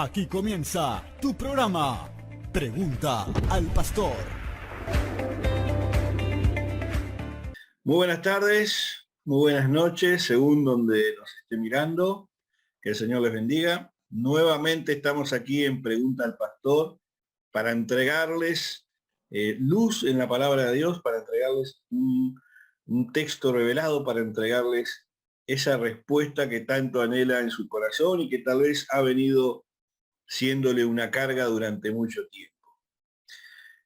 Aquí comienza tu programa, Pregunta al Pastor. Muy buenas tardes, muy buenas noches, según donde nos esté mirando. Que el Señor les bendiga. Nuevamente estamos aquí en Pregunta al Pastor para entregarles luz en la palabra de Dios, para entregarles un texto revelado, para entregarles esa respuesta que tanto anhela en su corazón y que tal vez ha venido siéndole una carga durante mucho tiempo.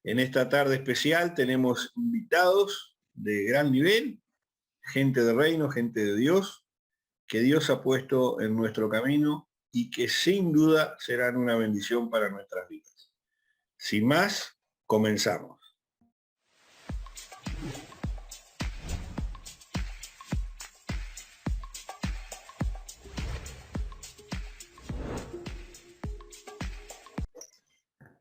En esta tarde especial tenemos invitados de gran nivel, gente de reino, gente de Dios, que Dios ha puesto en nuestro camino y que sin duda serán una bendición para nuestras vidas. Sin más, comenzamos.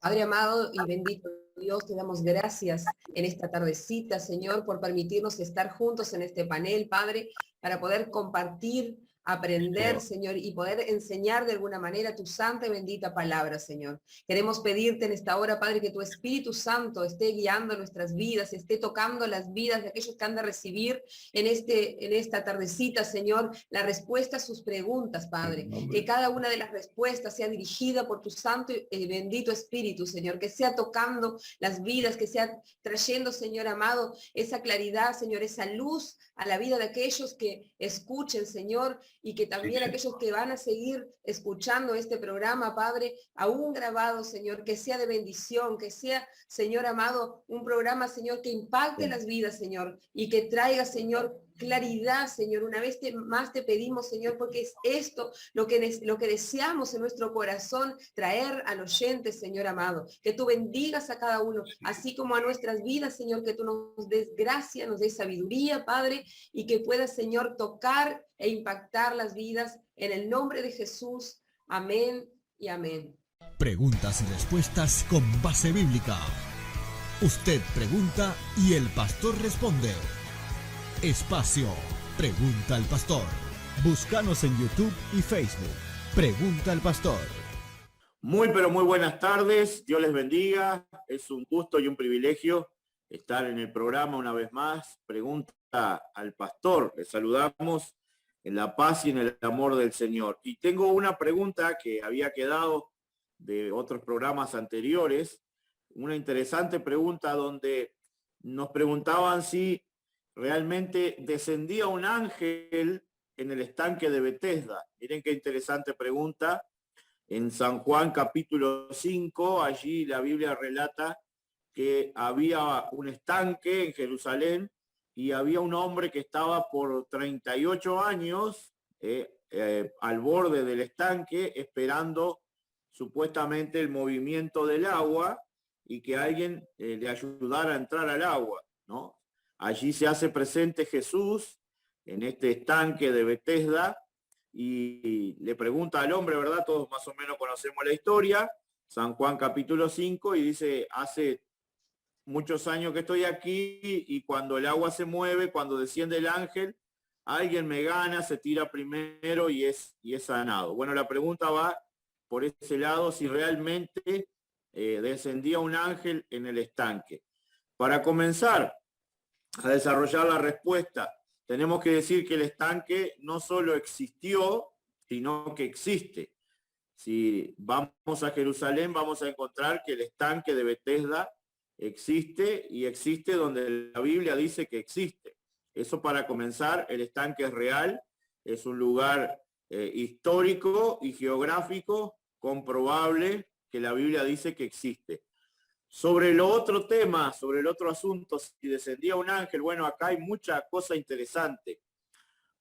Padre amado y bendito Dios, te damos gracias en esta tardecita, Señor, por permitirnos estar juntos en este panel, Padre, para poder compartir, aprender, Señor, y poder enseñar de alguna manera tu santa y bendita palabra, Señor. Queremos pedirte en esta hora, Padre, que tu Espíritu Santo esté guiando nuestras vidas, esté tocando las vidas de aquellos que han de recibir en esta tardecita, Señor, la respuesta a sus preguntas, Padre. Que cada una de las respuestas sea dirigida por tu santo y bendito Espíritu, Señor, que sea tocando las vidas, que sea trayendo, Señor amado, esa claridad, Señor, esa luz a la vida de aquellos que escuchen, Señor, y que también aquellos que van a seguir escuchando este programa, Padre, aún grabado, Señor, que sea de bendición, que sea, Señor amado, un programa, Señor, que impacte las vidas, Señor, y que traiga, Señor, claridad, Señor. Una vez más te pedimos, Señor, porque es esto lo que deseamos en nuestro corazón, traer al oyente, Señor amado, que tú bendigas a cada uno, así como a nuestras vidas, Señor, que tú nos des gracia, nos des sabiduría, Padre, y que puedas, Señor, tocar e impactar las vidas en el nombre de Jesús. Amén y amén. Preguntas y respuestas con base bíblica. Usted pregunta y el pastor responde. Espacio Pregunta al Pastor. Búscanos en YouTube y Facebook. Pregunta al Pastor. Muy, pero muy buenas tardes. Dios les bendiga. Es un gusto y un privilegio estar en el programa una vez más. Pregunta al Pastor. Les saludamos en la paz y en el amor del Señor. Y tengo una pregunta que había quedado de otros programas anteriores. Una interesante pregunta donde nos preguntaban si realmente descendía un ángel en el estanque de Betesda. Miren qué interesante pregunta. En San Juan capítulo 5, allí la Biblia relata que había un estanque en Jerusalén y había un hombre que estaba por 38 años al borde del estanque esperando supuestamente el movimiento del agua y que alguien le ayudara a entrar al agua, ¿no? Allí se hace presente Jesús en este estanque de Betesda y le pregunta al hombre, ¿verdad? Todos más o menos conocemos la historia, San Juan capítulo 5, y dice, hace muchos años que estoy aquí y cuando el agua se mueve, cuando desciende el ángel, alguien me gana, se tira primero y es sanado. Bueno, la pregunta va por ese lado, si realmente descendía un ángel en el estanque. Para comenzar a desarrollar la respuesta, tenemos que decir que el estanque no solo existió, sino que existe. Si vamos a Jerusalén, vamos a encontrar que el estanque de Betesda existe y existe donde la Biblia dice que existe. Eso para comenzar, el estanque es real, es un lugar histórico y geográfico comprobable que la Biblia dice que existe. Sobre el otro tema, sobre el otro asunto, si descendía un ángel, bueno, acá hay mucha cosa interesante,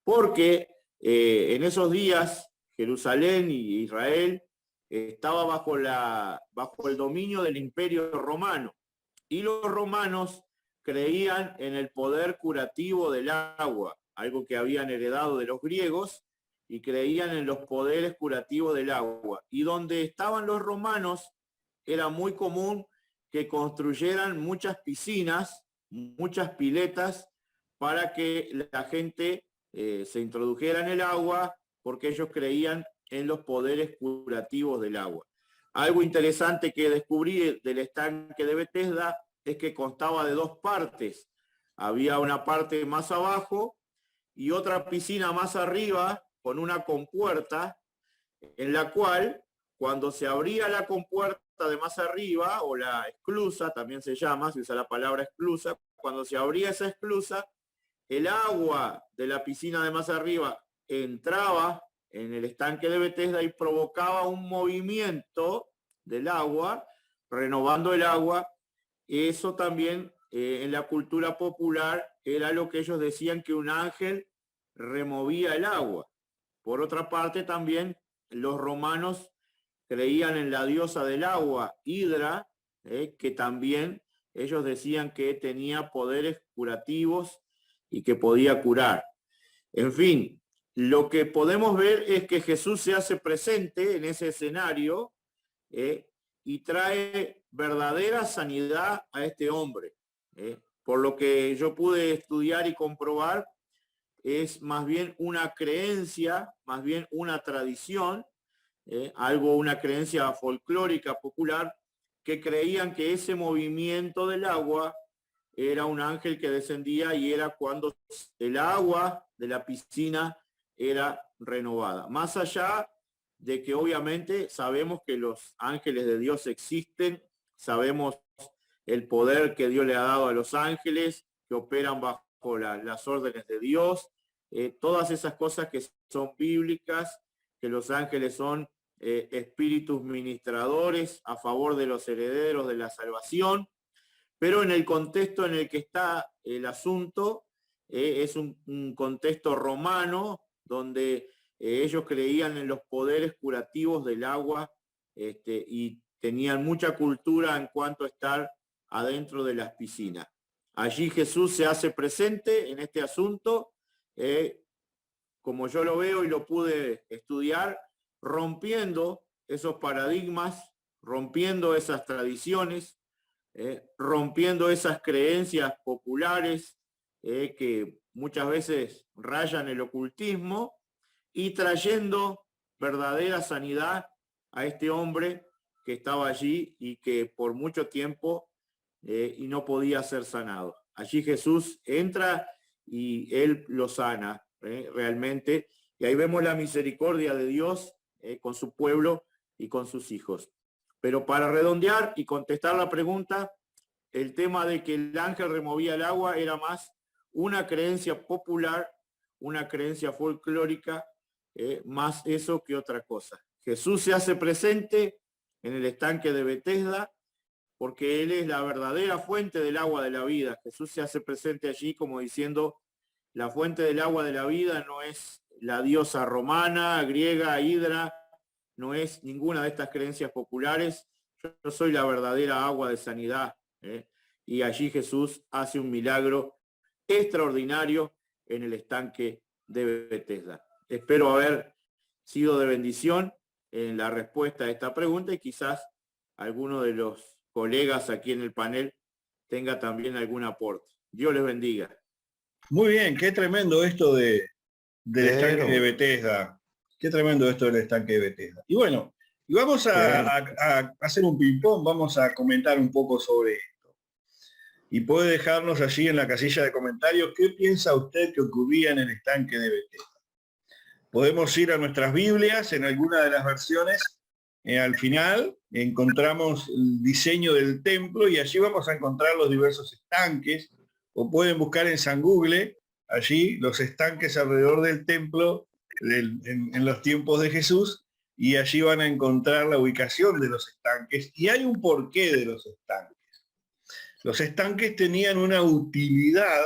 porque en esos días Jerusalén y Israel estaba bajo el dominio del Imperio Romano, y los romanos creían en el poder curativo del agua, algo que habían heredado de los griegos, y creían en los poderes curativos del agua. Y donde estaban los romanos era muy común que construyeran muchas piscinas, muchas piletas, para que la gente se introdujera en el agua, porque ellos creían en los poderes curativos del agua. Algo interesante que descubrí del estanque de Betesda es que constaba de dos partes. Había una parte más abajo y otra piscina más arriba con una compuerta en la cual, cuando se abría la compuerta de más arriba, o la esclusa, también se llama, se usa la palabra esclusa, cuando se abría esa esclusa, el agua de la piscina de más arriba entraba en el estanque de Betesda y provocaba un movimiento del agua, renovando el agua. Eso también en la cultura popular era lo que ellos decían, que un ángel removía el agua. Por otra parte, también los romanos creían en la diosa del agua, Hidra, que también ellos decían que tenía poderes curativos y que podía curar. En fin, lo que podemos ver es que Jesús se hace presente en ese escenario y trae verdadera sanidad a este hombre. Por lo que yo pude estudiar y comprobar, es más bien una creencia, más bien una tradición, una creencia folclórica popular, que creían que ese movimiento del agua era un ángel que descendía y era cuando el agua de la piscina era renovada. Más allá de que obviamente sabemos que los ángeles de Dios existen, sabemos el poder que Dios le ha dado a los ángeles, que operan bajo las órdenes de Dios, todas esas cosas que son bíblicas, que los ángeles son espíritus ministradores a favor de los herederos de la salvación, pero en el contexto en el que está el asunto, es un contexto romano, donde ellos creían en los poderes curativos del agua y tenían mucha cultura en cuanto a estar adentro de las piscinas. Allí Jesús se hace presente en este asunto, como yo lo veo y lo pude estudiar, rompiendo esos paradigmas, rompiendo esas tradiciones, rompiendo esas creencias populares que muchas veces rayan el ocultismo, y trayendo verdadera sanidad a este hombre que estaba allí y que por mucho tiempo y no podía ser sanado. Allí Jesús entra y él lo sana realmente, y ahí vemos la misericordia de Dios con su pueblo y con sus hijos. Pero para redondear y contestar la pregunta, el tema de que el ángel removía el agua era más una creencia popular, una creencia folclórica, más eso que otra cosa. Jesús se hace presente en el estanque de Betesda porque Él es la verdadera fuente del agua de la vida. Jesús se hace presente allí como diciendo, la fuente del agua de la vida no es la diosa romana, griega, Hidra, no es ninguna de estas creencias populares. Yo soy la verdadera agua de sanidad. Y allí Jesús hace un milagro extraordinario en el estanque de Betesda. Espero haber sido de bendición en la respuesta a esta pregunta, y quizás alguno de los colegas aquí en el panel tenga también algún aporte. Dios les bendiga. Muy bien, qué tremendo esto del estanque de Betesda. Qué tremendo esto del estanque de Betesda. Y bueno, y vamos a hacer un ping-pong, vamos a comentar un poco sobre esto. Y puede dejarnos allí en la casilla de comentarios qué piensa usted que ocurría en el estanque de Betesda. Podemos ir a nuestras Biblias, en alguna de las versiones, al final encontramos el diseño del templo y allí vamos a encontrar los diversos estanques, o pueden buscar en San Google, allí los estanques alrededor del templo en los tiempos de Jesús, y allí van a encontrar la ubicación de los estanques, y hay un porqué de los estanques. Los estanques tenían una utilidad,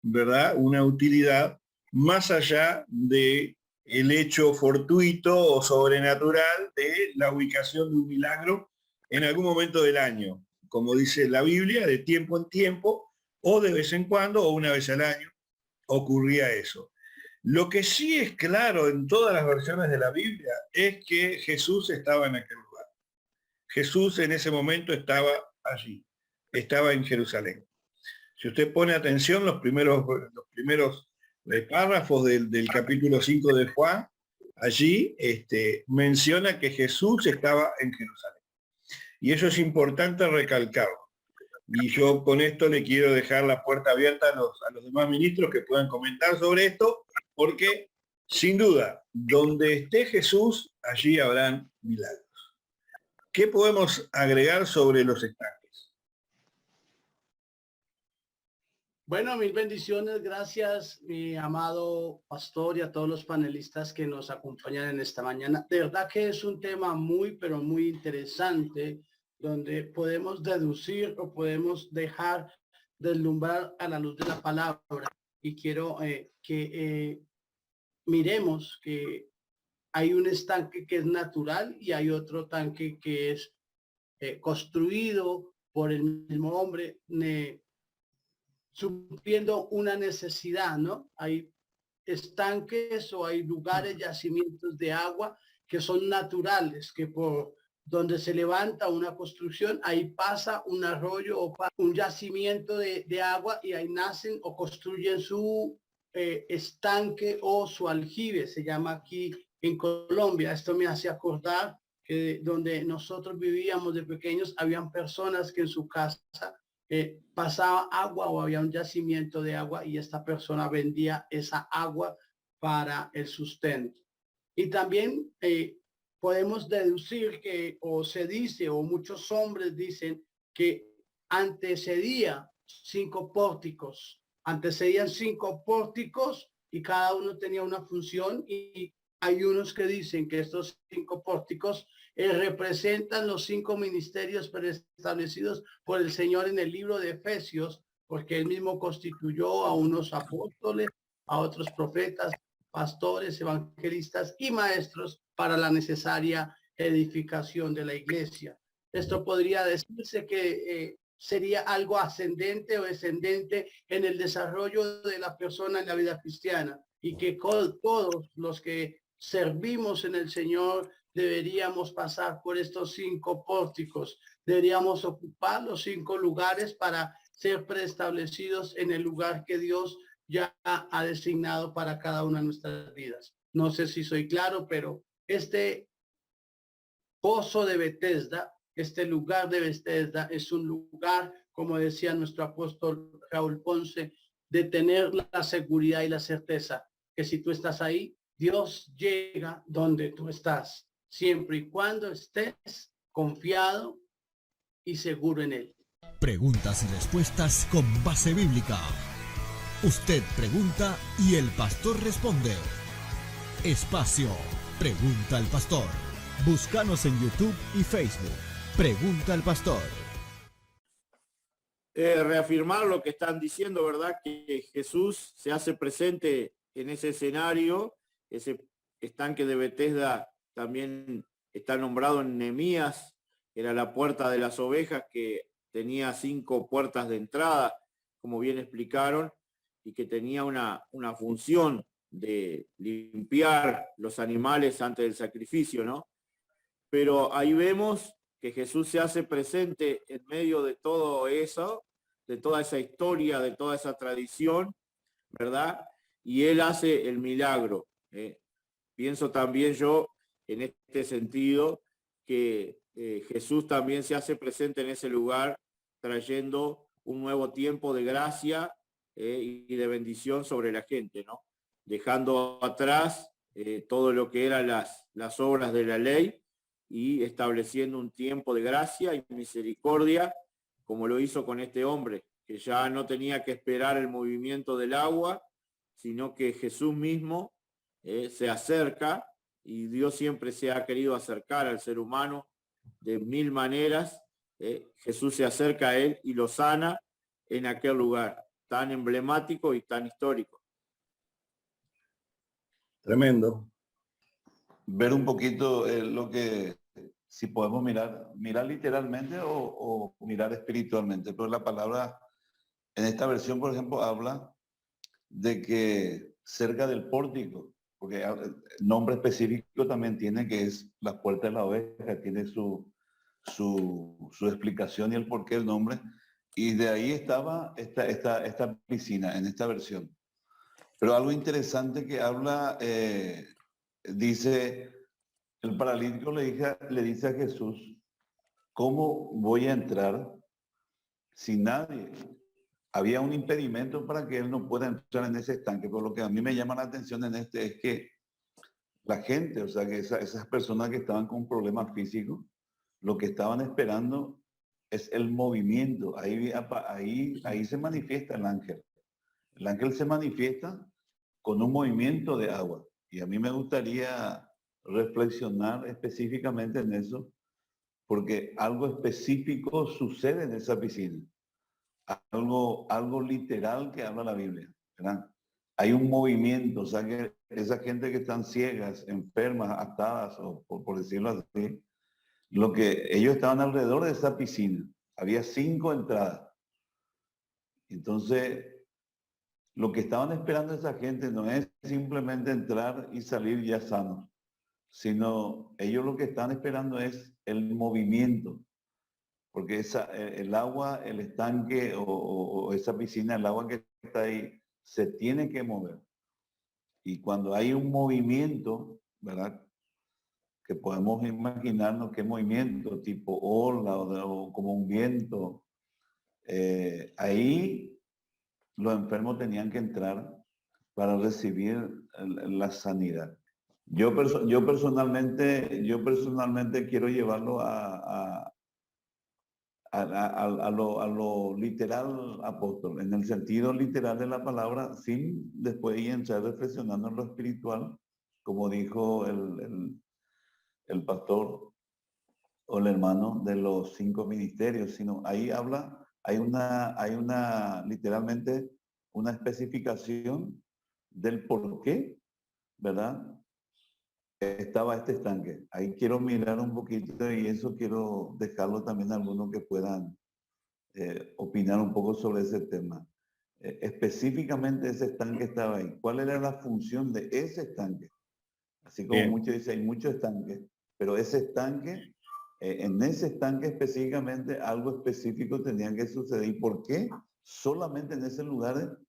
¿verdad? Una utilidad más allá de el hecho fortuito o sobrenatural de la ubicación de un milagro en algún momento del año, como dice la Biblia, de tiempo en tiempo, o de vez en cuando, o una vez al año, ocurría eso. Lo que sí es claro en todas las versiones de la Biblia es que Jesús estaba en aquel lugar. Jesús en ese momento estaba allí, estaba en Jerusalén. Si usted pone atención, los primeros párrafos del capítulo 5 de Juan, allí menciona que Jesús estaba en Jerusalén. Y eso es importante recalcarlo. Y yo con esto le quiero dejar la puerta abierta a los demás ministros que puedan comentar sobre esto, porque sin duda, donde esté Jesús, allí habrán milagros. ¿Qué podemos agregar sobre los estanques? Bueno, mil bendiciones, gracias mi amado pastor y a todos los panelistas que nos acompañan en esta mañana. De verdad que es un tema muy, pero muy interesante, donde podemos deducir o podemos dejar deslumbrar a la luz de la palabra. Y quiero que miremos que hay un estanque que es natural y hay otro tanque que es construido por el mismo hombre, supliendo una necesidad, ¿no? Hay estanques o hay lugares, yacimientos de agua que son naturales, que por donde se levanta una construcción, ahí pasa un arroyo o un yacimiento de agua y ahí nacen o construyen su estanque o su aljibe, se llama aquí en Colombia. Esto me hace acordar que donde nosotros vivíamos de pequeños, habían personas que en su casa pasaba agua o había un yacimiento de agua y esta persona vendía esa agua para el sustento. Y también podemos deducir que, o se dice, o muchos hombres dicen que antecedían cinco pórticos y cada uno tenía una función, y hay unos que dicen que estos cinco pórticos representan los cinco ministerios preestablecidos por el Señor en el libro de Efesios, porque él mismo constituyó a unos apóstoles, a otros profetas, pastores, evangelistas y maestros para la necesaria edificación de la iglesia. Esto podría decirse que sería algo ascendente o descendente en el desarrollo de la persona en la vida cristiana, y que todos los que servimos en el Señor deberíamos pasar por estos cinco pórticos, deberíamos ocupar los cinco lugares para ser preestablecidos en el lugar que Dios ya ha designado para cada una de nuestras vidas. No sé si soy claro, pero este pozo de Betesda, este lugar de Betesda es un lugar, como decía nuestro apóstol Raúl Ponce, de tener la seguridad y la certeza que si tú estás ahí, Dios llega donde tú estás, siempre y cuando estés confiado y seguro en él. Preguntas y respuestas con base bíblica. Usted pregunta y el pastor responde. Espacio Pregunta al Pastor. Búscanos en YouTube y Facebook. Pregunta al Pastor. Reafirmar lo que están diciendo, ¿verdad? Que Jesús se hace presente en ese escenario. Ese estanque de Betesda también está nombrado en Nehemías. Era la puerta de las ovejas, que tenía 5 puertas de entrada, como bien explicaron, y que tenía una función de limpiar los animales antes del sacrificio, ¿no? Pero ahí vemos que Jesús se hace presente en medio de todo eso, de toda esa historia, de toda esa tradición, ¿verdad? Y él hace el milagro. Pienso también yo, en este sentido, que Jesús también se hace presente en ese lugar, trayendo un nuevo tiempo de gracia y de bendición sobre la gente, ¿no? Dejando atrás todo lo que eran las obras de la ley y estableciendo un tiempo de gracia y misericordia, como lo hizo con este hombre, que ya no tenía que esperar el movimiento del agua, sino que Jesús mismo se acerca, y Dios siempre se ha querido acercar al ser humano de 1000 maneras. Jesús se acerca a él y lo sana en aquel lugar tan emblemático y tan histórico. Tremendo. Ver un poquito lo que, si podemos mirar literalmente o mirar espiritualmente, pero la palabra en esta versión, por ejemplo, habla de que cerca del pórtico, porque el nombre específico también tiene, que es la puerta de la oveja, tiene su explicación y el porqué del nombre, y de ahí estaba esta piscina en esta versión. Pero algo interesante que habla dice, el paralítico le dice a Jesús, ¿cómo voy a entrar sin nadie? Había un impedimento para que él no pueda entrar en ese estanque, pero lo que a mí me llama la atención en este es que la gente, o sea, que esas personas que estaban con problemas físicos, lo que estaban esperando es el movimiento. Ahí se manifiesta el ángel. El ángel se manifiesta con un movimiento de agua. Y a mí me gustaría reflexionar específicamente en eso, porque algo específico sucede en esa piscina. Algo literal que habla la Biblia, ¿verdad? Hay un movimiento, o sea que esa gente que están ciegas, enfermas, atadas, o por decirlo así, lo que ellos estaban alrededor de esa piscina. Había 5 entradas. Entonces, lo que estaban esperando esa gente no es simplemente entrar y salir ya sanos, sino ellos lo que están esperando es el movimiento. Porque el agua, el estanque o esa piscina, el agua que está ahí, se tiene que mover. Y cuando hay un movimiento, ¿verdad? Que podemos imaginarnos qué movimiento, tipo ola o como un viento, ahí los enfermos tenían que entrar para recibir la sanidad. Yo personalmente quiero llevarlo a lo literal, apóstol, en el sentido literal de la palabra, sin después entrar reflexionando en lo espiritual, como dijo el pastor o el hermano de los 5 ministerios, sino ahí hay literalmente una especificación del por qué, ¿verdad? Estaba este estanque. Ahí quiero mirar un poquito y eso quiero dejarlo también a algunos que puedan opinar un poco sobre ese tema. Específicamente ese estanque estaba ahí. ¿Cuál era la función de ese estanque? Así como muchos dicen, hay muchos estanques, pero ese estanque, en ese estanque específicamente algo específico tenía que suceder. ¿Y por qué? Solamente en ese lugar,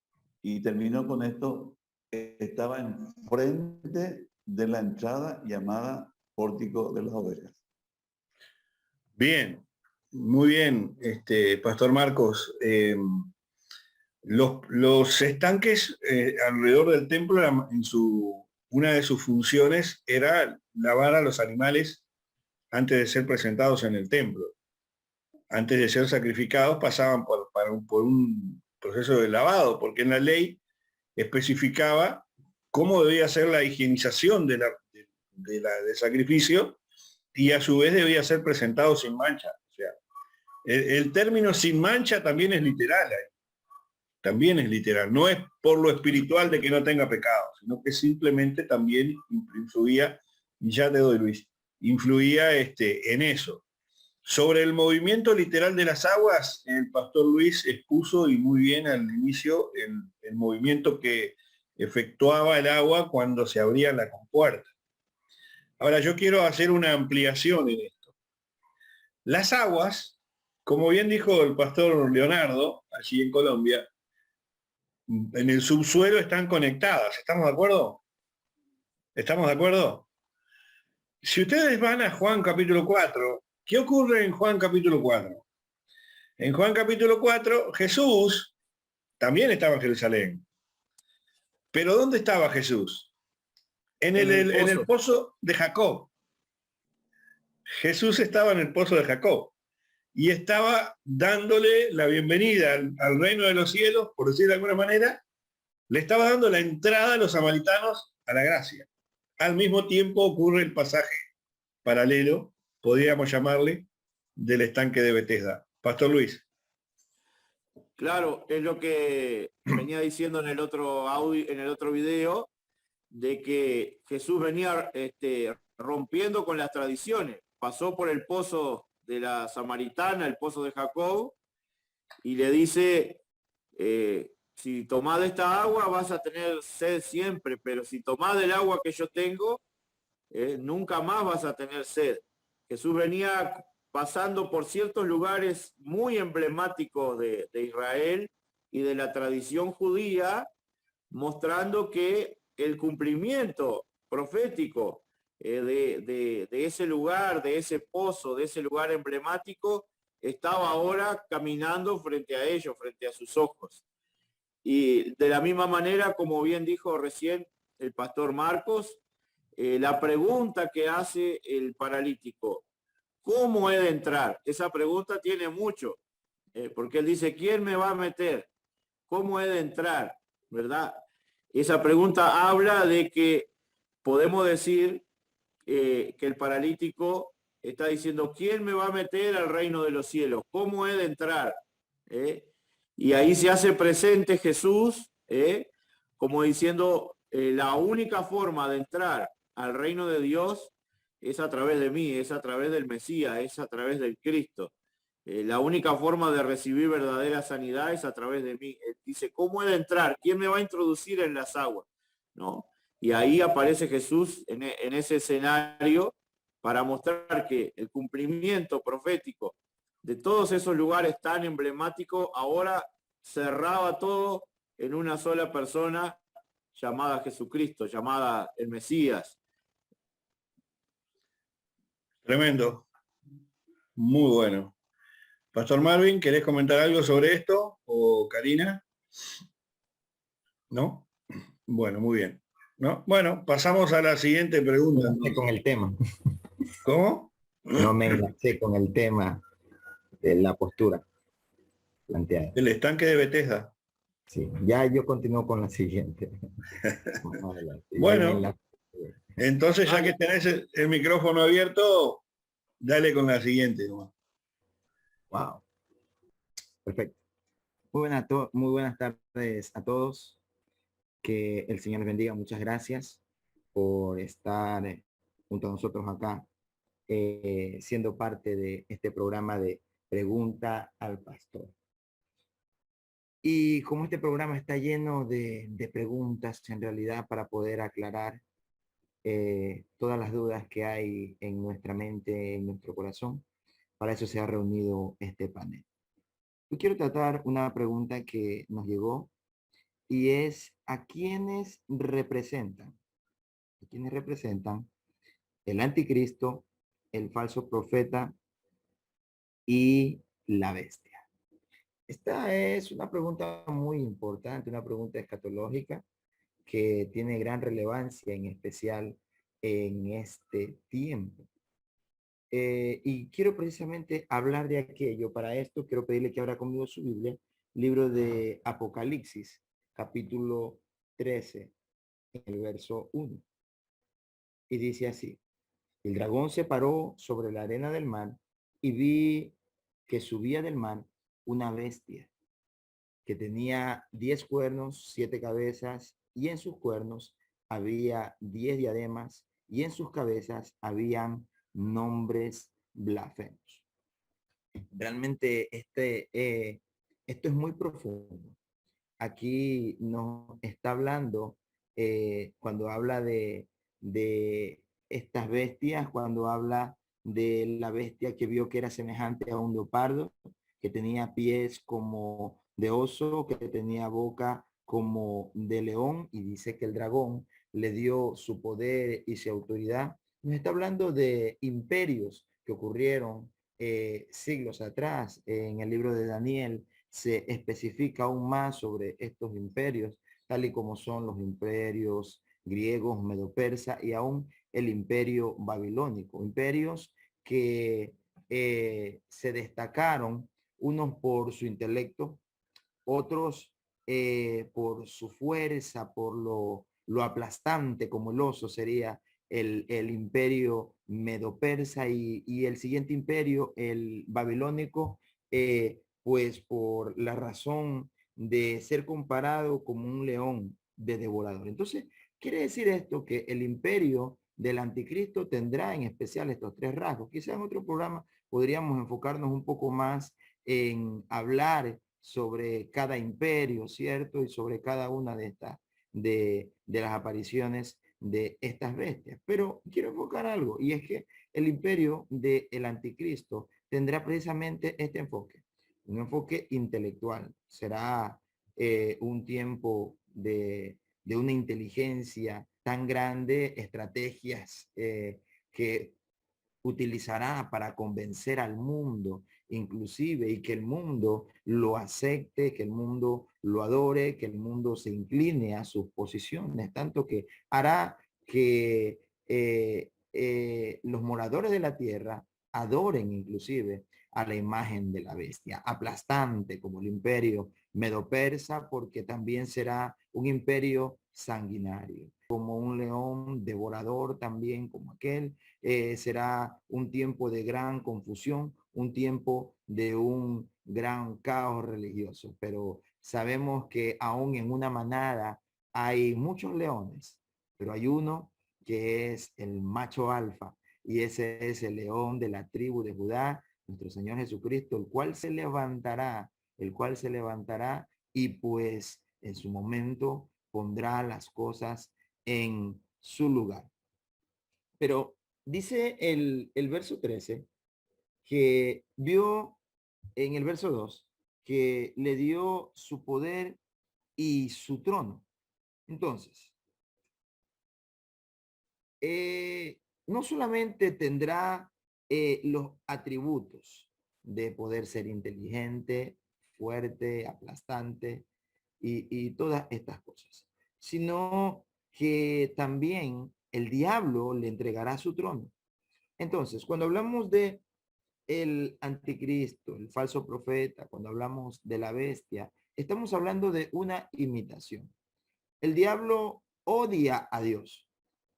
y termino con esto, estaba enfrente de la entrada llamada Pórtico de las Ovejas. Bien, muy bien, Pastor Marcos. Los estanques alrededor del templo, una de sus funciones era lavar a los animales antes de ser presentados en el templo. Antes de ser sacrificados pasaban por un proceso de lavado, porque en la ley especificaba cómo debía ser la higienización del sacrificio y a su vez debía ser presentado sin mancha. O sea, el término sin mancha también es literal. También es literal. No es por lo espiritual de que no tenga pecado, sino que simplemente también influía, y ya te doy, Luis, influía en eso. Sobre el movimiento literal de las aguas, el pastor Luis expuso y muy bien al inicio el movimiento que efectuaba el agua cuando se abría la compuerta. Ahora yo quiero hacer una ampliación en esto. Las aguas, como bien dijo el pastor Leonardo, allí en Colombia, en el subsuelo están conectadas. ¿Estamos de acuerdo? ¿Estamos de acuerdo? Si ustedes van a Juan capítulo 4, ¿qué ocurre en Juan capítulo 4? En Juan capítulo 4, Jesús también estaba en Jerusalén. ¿Pero dónde estaba Jesús? En el pozo de Jacob. Jesús estaba en el pozo de Jacob y estaba dándole la bienvenida al reino de los cielos, por decir de alguna manera, le estaba dando la entrada a los samaritanos a la gracia. Al mismo tiempo ocurre el pasaje paralelo, podríamos llamarle, del estanque de Betesda. Pastor Luis. Claro, es lo que venía diciendo en el otro audio, en el otro video, de que Jesús venía rompiendo con las tradiciones. Pasó por el pozo de la Samaritana, el pozo de Jacob, y le dice, si tomás de esta agua vas a tener sed siempre, pero si tomás del agua que yo tengo, nunca más vas a tener sed. Jesús venía pasando por ciertos lugares muy emblemáticos de Israel y de la tradición judía, mostrando que el cumplimiento profético de ese lugar, de ese pozo, de ese lugar emblemático, estaba ahora caminando frente a ellos, frente a sus ojos. Y de la misma manera, como bien dijo recién el pastor Marcos, la pregunta que hace el paralítico, ¿cómo he de entrar? Esa pregunta tiene mucho, porque él dice, ¿quién me va a meter? ¿Cómo he de entrar? ¿Verdad? Esa pregunta habla de que podemos decir que el paralítico está diciendo, ¿quién me va a meter al reino de los cielos? ¿Cómo he de entrar? Y ahí se hace presente Jesús, como diciendo, la única forma de entrar al reino de Dios es a través de mí, es a través del Mesías, es a través del Cristo. La única forma de recibir verdadera sanidad es a través de mí. Él dice, ¿cómo he de entrar? ¿Quién me va a introducir en las aguas? ¿No? Y ahí aparece Jesús en ese escenario para mostrar que el cumplimiento profético de todos esos lugares tan emblemáticos ahora cerraba todo en una sola persona llamada Jesucristo, llamada el Mesías. Tremendo. Muy bueno. Pastor Marvin, ¿querés comentar algo sobre esto? ¿O Karina? ¿No? Bueno, muy bien. ¿No? Bueno, pasamos a la siguiente pregunta. Con el tema. ¿Cómo? No me enlancé con el tema de la postura planteada. El estanque de Bethesda. Sí, ya yo continúo con la siguiente. Bueno, entonces ya que tenés el micrófono abierto, dale con la siguiente. Wow. Perfecto. Muy buenas tardes a todos. Que el Señor les bendiga. Muchas gracias por estar junto a nosotros acá, siendo parte de este programa de Pregunta al Pastor. Y como este programa está lleno de preguntas, en realidad, para poder aclarar todas las dudas que hay en nuestra mente, en nuestro corazón, para eso se ha reunido este panel. Yo quiero tratar una pregunta que nos llegó y es, ¿a quiénes representan? ¿A quiénes representan el anticristo, el falso profeta y la bestia? Esta es una pregunta muy importante, una pregunta escatológica que tiene gran relevancia, en especial en este tiempo. Y quiero precisamente hablar de aquello. Para esto quiero pedirle que abra conmigo su Biblia, libro de Apocalipsis, capítulo 13, en el verso 1. Y dice así: el dragón se paró sobre la arena del mar y vi que subía del mar una bestia que tenía 10 cuernos, 7 cabezas, y en sus cuernos había 10 diademas, y en sus cabezas habían nombres blasfemos. Realmente esto es muy profundo. Aquí nos está hablando, cuando habla de estas bestias, cuando habla de la bestia que vio que era semejante a un leopardo, que tenía pies como de oso, que tenía boca como de león, y dice que el dragón le dio su poder y su autoridad. Nos está hablando de imperios que ocurrieron siglos atrás. En el libro de Daniel se especifica aún más sobre estos imperios, tal y como son los imperios griegos, medo-persa y aún el imperio babilónico. Imperios que se destacaron, unos por su intelecto, otros por su fuerza, por lo aplastante como el oso sería el imperio medo-persa, y el siguiente imperio, el babilónico, pues por la razón de ser comparado como un león de devorador. Entonces, quiere decir esto que el imperio del anticristo tendrá en especial estos 3 rasgos. Quizá en otro programa podríamos enfocarnos un poco más en hablar sobre cada imperio, ¿cierto? Y sobre cada una de estas, de las apariciones de estas bestias. Pero quiero enfocar algo, y es que el imperio del anticristo tendrá precisamente este enfoque, un enfoque intelectual. Será un tiempo de una inteligencia tan grande, estrategias que utilizará para convencer al mundo, inclusive, y que el mundo lo acepte, que el mundo lo adore, que el mundo se incline a sus posiciones, tanto que hará que los moradores de la tierra adoren inclusive a la imagen de la bestia, aplastante como el imperio medo-persa, porque también será un imperio sanguinario, como un león devorador también como aquel. Será un tiempo de gran confusión, un tiempo de un gran caos religioso, pero sabemos que aún en una manada hay muchos leones, pero hay uno que es el macho alfa, y ese es el león de la tribu de Judá, nuestro Señor Jesucristo, el cual se levantará y pues en su momento pondrá las cosas en su lugar. Pero dice el verso 13 que vio en el verso 2 que le dio su poder y su trono. Entonces, no solamente tendrá los atributos de poder ser inteligente, fuerte, aplastante y todas estas cosas, sino que también el diablo le entregará su trono. Entonces, cuando hablamos de el anticristo, el falso profeta, cuando hablamos de la bestia, estamos hablando de una imitación. El diablo odia a Dios,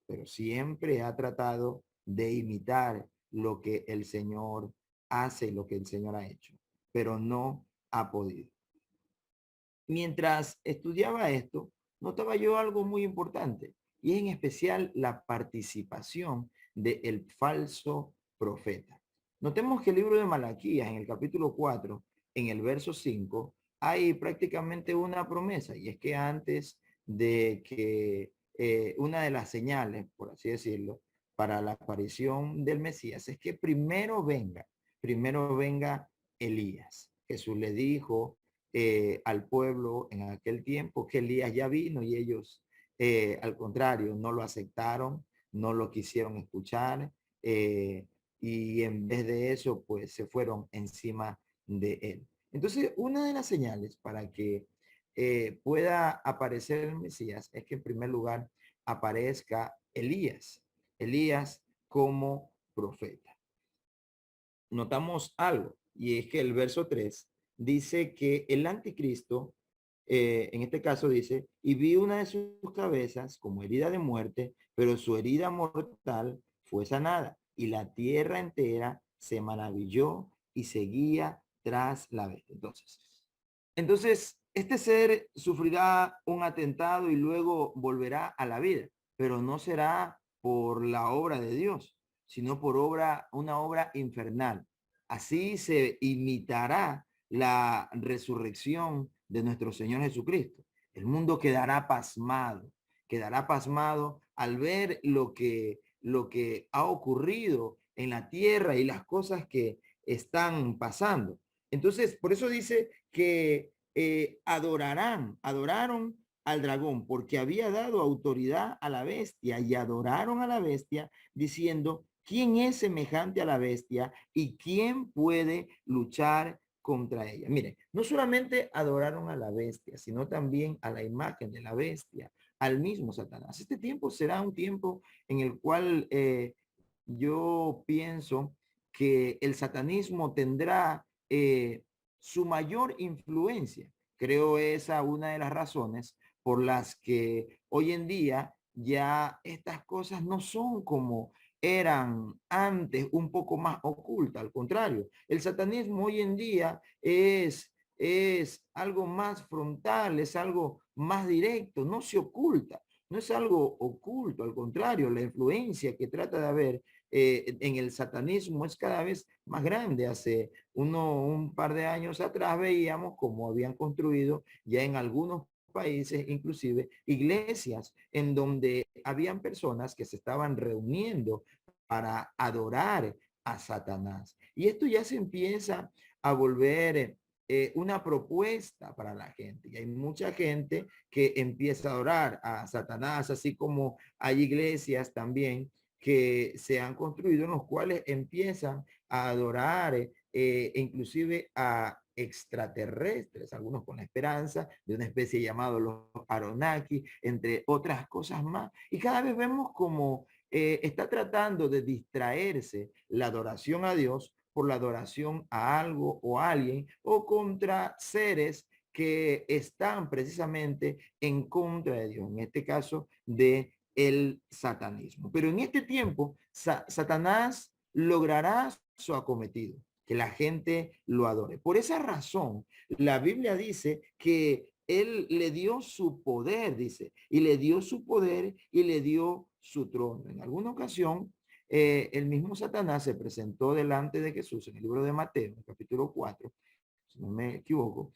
pero siempre ha tratado de imitar lo que el Señor hace, lo que el Señor ha hecho, pero no ha podido. Mientras estudiaba esto, notaba yo algo muy importante, y en especial la participación del falso profeta. Notemos que el libro de Malaquías, en el capítulo 4, en el verso 5, hay prácticamente una promesa, y es que antes de que una de las señales, por así decirlo, para la aparición del Mesías, es que primero venga Elías. Jesús le dijo al pueblo en aquel tiempo que Elías ya vino, y ellos al contrario no lo aceptaron, no lo quisieron escuchar, y en vez de eso pues se fueron encima de él. Entonces, una de las señales para que pueda aparecer el Mesías es que en primer lugar aparezca Elías como profeta. Notamos algo, y es que el verso 3 dice que el anticristo, en este caso dice, y vi una de sus cabezas como herida de muerte, pero su herida mortal fue sanada, y la tierra entera se maravilló y seguía tras la bestia. Entonces, este ser sufrirá un atentado y luego volverá a la vida, pero no será por la obra de Dios, sino por una obra infernal. Así se imitará la resurrección de nuestro Señor Jesucristo. El mundo quedará pasmado al ver lo que ha ocurrido en la tierra y las cosas que están pasando. Entonces, por eso dice que adoraron al dragón, porque había dado autoridad a la bestia, y adoraron a la bestia diciendo, ¿quién es semejante a la bestia y quién puede luchar contra ella? Mire, no solamente adoraron a la bestia, sino también a la imagen de la bestia, al mismo Satanás. Este tiempo será un tiempo en el cual yo pienso que el satanismo tendrá su mayor influencia. Creo esa una de las razones por las que hoy en día ya estas cosas no son como eran antes, un poco más ocultas. Al contrario, el satanismo hoy en día es algo más frontal, es algo más directo, no se oculta, no es algo oculto. Al contrario, la influencia que trata de haber en el satanismo es cada vez más grande. Hace un par de años atrás veíamos cómo habían construido ya en algunos países, inclusive iglesias en donde habían personas que se estaban reuniendo para adorar a Satanás. Y esto ya se empieza a volver una propuesta para la gente. Y hay mucha gente que empieza a adorar a Satanás, así como hay iglesias también que se han construido en los cuales empiezan a adorar inclusive a extraterrestres, algunos con la esperanza de una especie llamado los Aronaki, entre otras cosas más. Y cada vez vemos como está tratando de distraerse la adoración a Dios por la adoración a algo o a alguien o contra seres que están precisamente en contra de Dios, en este caso de el satanismo. Pero en este tiempo, Satanás logrará su acometido, que la gente lo adore. Por esa razón, la Biblia dice que él le dio su poder, dice, y le dio su poder y le dio su trono. En alguna ocasión, el mismo Satanás se presentó delante de Jesús en el libro de Mateo, capítulo 4, si no me equivoco,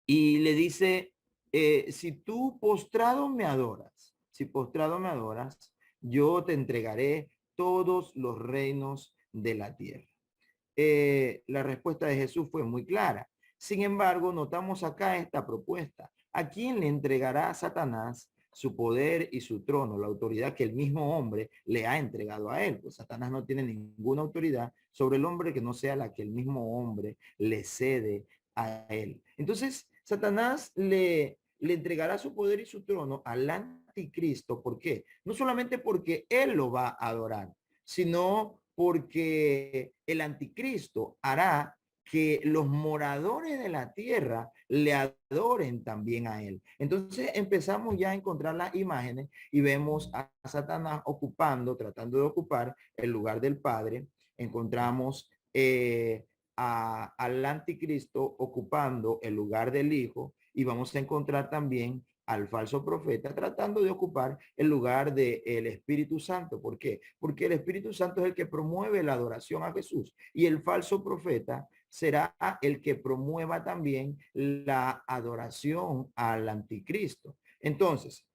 y le dice, si tú postrado me adoras, si postrado me adoras, yo te entregaré todos los reinos de la tierra. La respuesta de Jesús fue muy clara. Sin embargo, notamos acá esta propuesta. ¿A quién le entregará a Satanás su poder y su trono, la autoridad que el mismo hombre le ha entregado a él? Pues Satanás no tiene ninguna autoridad sobre el hombre que no sea la que el mismo hombre le cede a él. Entonces, Satanás le entregará su poder y su trono al anticristo. ¿Por qué? No solamente porque él lo va a adorar, sino porque el anticristo hará que los moradores de la tierra le adoren también a él. Entonces empezamos ya a encontrar las imágenes y vemos a Satanás ocupando, tratando de ocupar el lugar del Padre. Encontramos al anticristo ocupando el lugar del Hijo y vamos a encontrar también al falso profeta tratando de ocupar el lugar del Espíritu Santo. ¿Por qué? Porque el Espíritu Santo es el que promueve la adoración a Jesús y el falso profeta será el que promueva también la adoración al anticristo. Entonces,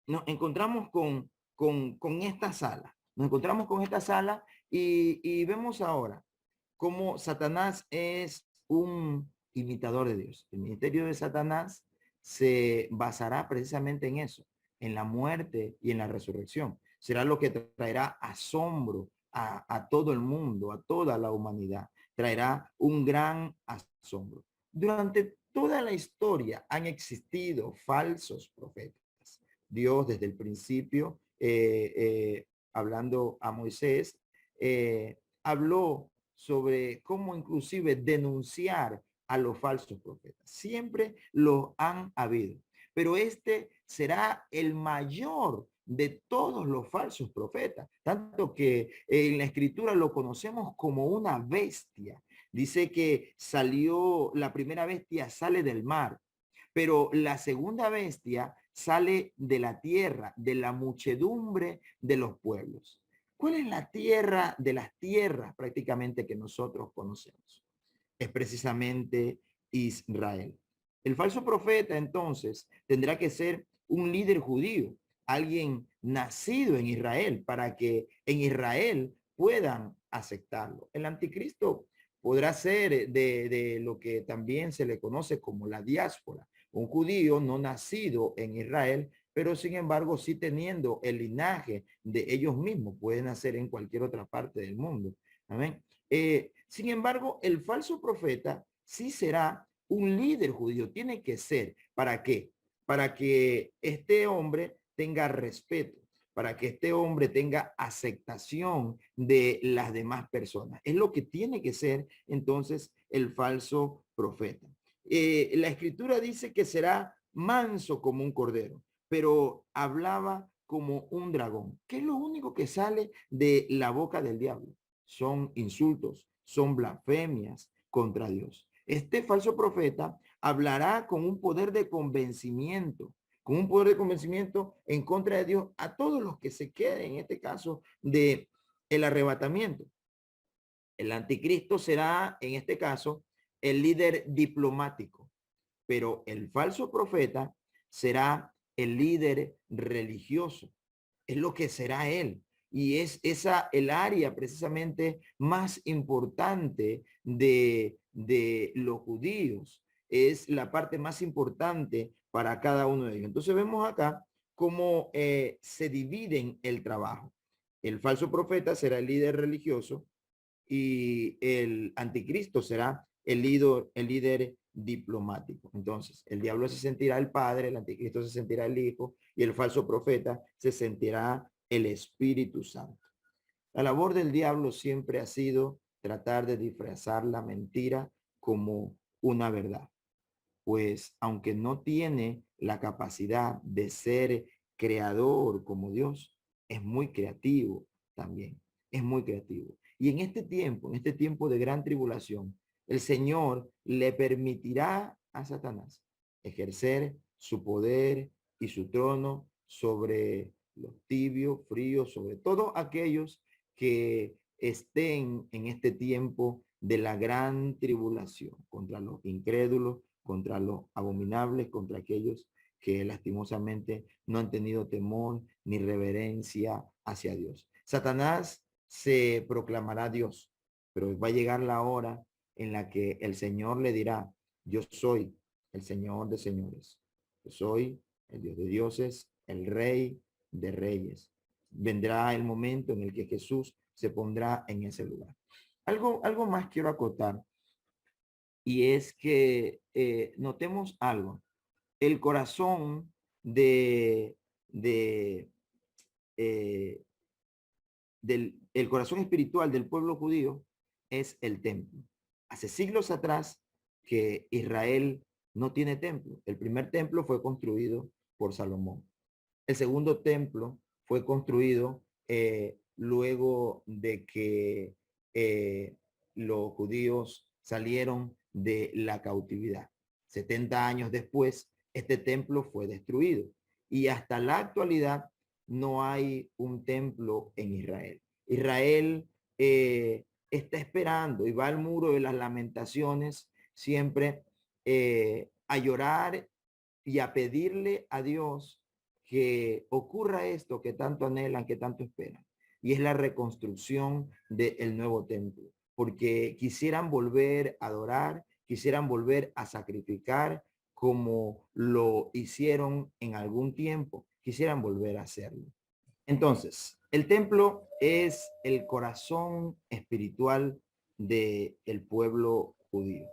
nos encontramos con esta sala. Nos encontramos con esta sala y vemos ahora cómo Satanás es un imitador de Dios. El ministerio de Satanás se basará precisamente en eso, en la muerte y en la resurrección. Será lo que traerá asombro a todo el mundo, a toda la humanidad. Traerá un gran asombro. Durante toda la historia han existido falsos profetas. Dios desde el principio, hablando a Moisés, habló sobre cómo inclusive denunciar a los falsos profetas. Siempre los han habido, pero este será el mayor de todos los falsos profetas, tanto que en la escritura lo conocemos como una bestia. Dice que la primera bestia sale del mar, pero la segunda bestia sale de la tierra, de la muchedumbre de los pueblos. ¿Cuál es la tierra de las tierras prácticamente que nosotros conocemos? Es precisamente Israel. El falso profeta entonces tendrá que ser un líder judío, alguien nacido en Israel, para que en Israel puedan aceptarlo. El anticristo podrá ser de lo que también se le conoce como la diáspora, un judío no nacido en Israel, pero sin embargo sí teniendo el linaje de ellos mismos, pueden nacer en cualquier otra parte del mundo. Amén. Sin embargo, el falso profeta sí será un líder judío. Tiene que ser. ¿Para qué? Para que este hombre tenga respeto, para que este hombre tenga aceptación de las demás personas. Es lo que tiene que ser entonces el falso profeta. La escritura dice que será manso como un cordero, pero hablaba como un dragón. ¿Qué es lo único que sale de la boca del diablo? Son insultos, son blasfemias contra Dios. Este falso profeta hablará con un poder de convencimiento, en contra de Dios a todos los que se queden, en este caso, de el arrebatamiento. El anticristo será, en este caso, el líder diplomático, pero el falso profeta será el líder religioso. Es lo que será él. Y es el área precisamente más importante de de los judíos. Es la parte más importante para cada uno de ellos. Entonces vemos acá cómo se dividen el trabajo. El falso profeta será el líder religioso y el anticristo será el líder diplomático. Entonces, el diablo se sentirá el padre, el anticristo se sentirá el hijo y el falso profeta se sentirá el Espíritu Santo. La labor del diablo siempre ha sido tratar de disfrazar la mentira como una verdad. Pues aunque no tiene la capacidad de ser creador como Dios, es muy creativo también, es muy creativo. Y en este tiempo de gran tribulación, el Señor le permitirá a Satanás ejercer su poder y su trono sobre los tibios, fríos, sobre todos aquellos que estén en este tiempo de la gran tribulación, contra los incrédulos, contra los abominables, contra aquellos que lastimosamente no han tenido temor ni reverencia hacia Dios. Satanás se proclamará Dios, pero va a llegar la hora en la que el Señor le dirá: yo soy el Señor de señores, yo soy el Dios de dioses, el Rey de reyes. Vendrá el momento en el que Jesús se pondrá en ese lugar. Algo más quiero acotar, y es que notemos algo. El corazón el corazón espiritual del pueblo judío es el templo. Hace siglos atrás que Israel no tiene templo. El primer templo fue construido por Salomón. El segundo templo fue construido luego de que los judíos salieron de la cautividad. 70 años después, este templo fue destruido y hasta la actualidad no hay un templo en Israel. Israel está esperando y va al muro de las lamentaciones siempre a llorar y a pedirle a Dios que ocurra esto que tanto anhelan, que tanto esperan. Y es la reconstrucción del nuevo templo, porque quisieran volver a adorar, quisieran volver a sacrificar como lo hicieron en algún tiempo, quisieran volver a hacerlo. Entonces, el templo es el corazón espiritual del pueblo judío.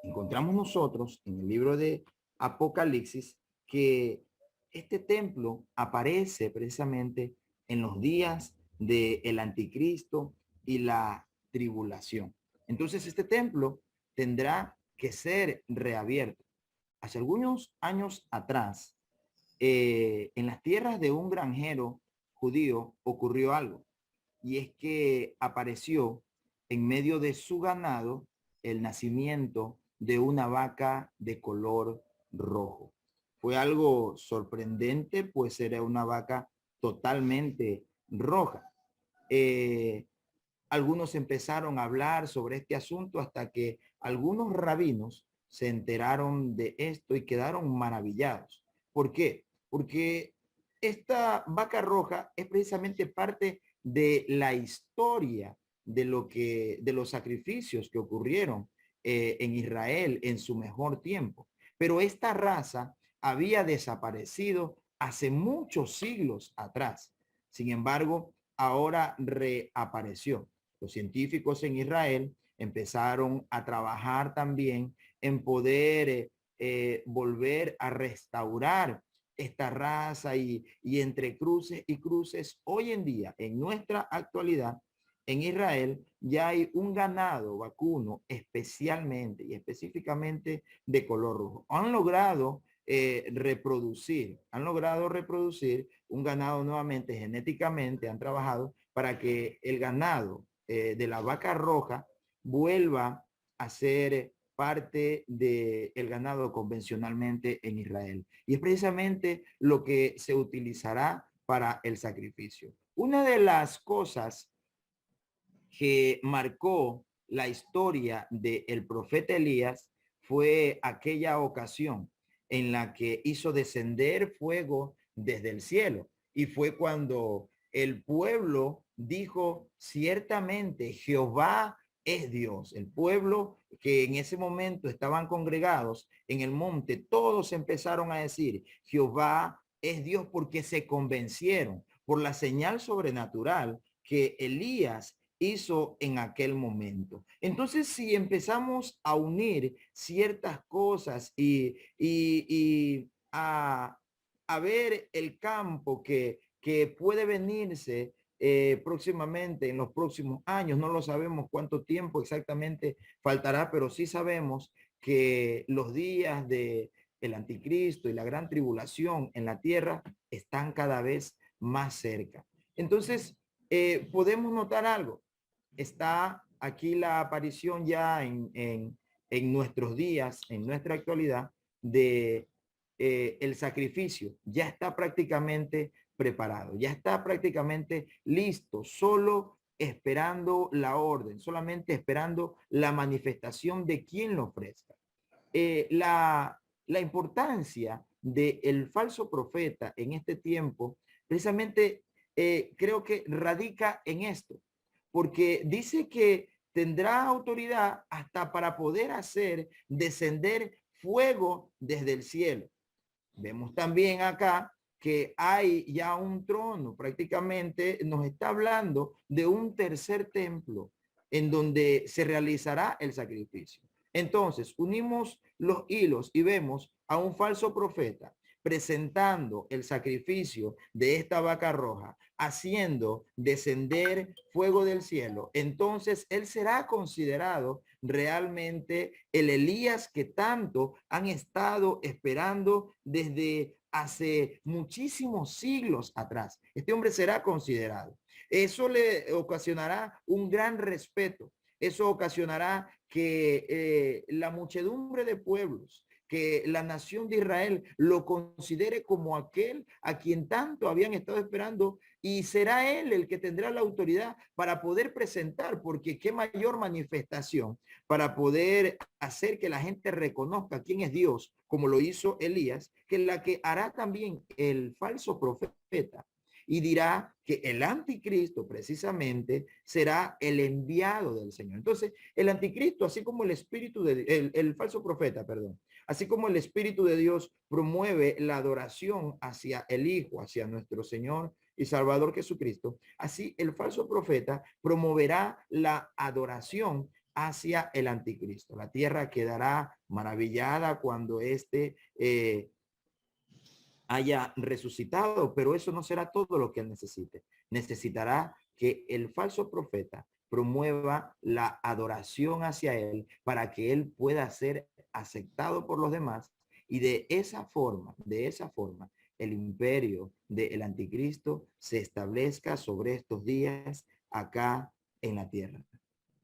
Encontramos nosotros en el libro de Apocalipsis que este templo aparece precisamente en los días del anticristo y la tribulación. Entonces este templo tendrá que ser reabierto. Hace algunos años atrás, en las tierras de un granjero judío ocurrió algo, y es que apareció en medio de su ganado el nacimiento de una vaca de color rojo. Fue algo sorprendente, pues era una vaca totalmente roja. Algunos empezaron a hablar sobre este asunto hasta que algunos rabinos se enteraron de esto y quedaron maravillados. ¿Por qué? Porque esta vaca roja es precisamente parte de la historia de los sacrificios que ocurrieron en Israel en su mejor tiempo. Pero esta raza había desaparecido hace muchos siglos atrás. Sin embargo, ahora reapareció. Los científicos en Israel empezaron a trabajar también en poder volver a restaurar esta raza y entre cruces y cruces, hoy en día, en nuestra actualidad, en Israel ya hay un ganado vacuno especialmente y específicamente de color rojo. Han logrado reproducir un ganado nuevamente genéticamente, han trabajado para que el ganado de la vaca roja vuelva a ser parte del ganado convencionalmente en Israel. Y es precisamente lo que se utilizará para el sacrificio. Una de las cosas que marcó la historia del profeta Elías fue aquella ocasión en la que hizo descender fuego desde el cielo. Y fue cuando el pueblo dijo: ciertamente Jehová es Dios. El pueblo que en ese momento estaban congregados en el monte, todos empezaron a decir, Jehová es Dios, porque se convencieron por la señal sobrenatural que Elías hizo en aquel momento. Entonces, si empezamos a unir ciertas cosas y a ver el campo que puede venirse próximamente, en los próximos años, no lo sabemos cuánto tiempo exactamente faltará, pero sí sabemos que los días de el anticristo y la gran tribulación en la tierra están cada vez más cerca. Entonces, podemos notar algo. Está aquí la aparición ya en nuestros días, en nuestra actualidad, de el sacrificio. Ya está prácticamente preparado, ya está prácticamente listo, solo esperando la orden, solamente esperando la manifestación de quien lo ofrezca. La importancia del falso profeta en este tiempo, precisamente creo que radica en esto, porque dice que tendrá autoridad hasta para poder hacer descender fuego desde el cielo. Vemos también acá que hay ya un trono, prácticamente nos está hablando de un tercer templo en donde se realizará el sacrificio. Entonces, unimos los hilos y vemos a un falso profeta presentando el sacrificio de esta vaca roja, haciendo descender fuego del cielo. Entonces, él será considerado realmente el Elías que tanto han estado esperando desde hace muchísimos siglos atrás. Este hombre será considerado. Eso le ocasionará un gran respeto. Eso ocasionará que la muchedumbre de pueblos, que la nación de Israel lo considere como aquel a quien tanto habían estado esperando, y será él el que tendrá la autoridad para poder presentar, porque qué mayor manifestación para poder hacer que la gente reconozca quién es Dios, como lo hizo Elías, que la que hará también el falso profeta. Y dirá que el anticristo precisamente será el enviado del Señor. Entonces, el anticristo, así como el espíritu de el falso profeta, perdón, así como el espíritu de Dios promueve la adoración hacia el Hijo, hacia nuestro Señor y Salvador Jesucristo, así el falso profeta promoverá la adoración hacia el anticristo. La tierra quedará maravillada cuando éste haya resucitado, pero eso no será todo lo que él necesite. Necesitará que el falso profeta promueva la adoración hacia él para que él pueda ser aceptado por los demás, y de esa forma, el imperio del anticristo se establezca sobre estos días acá en la tierra.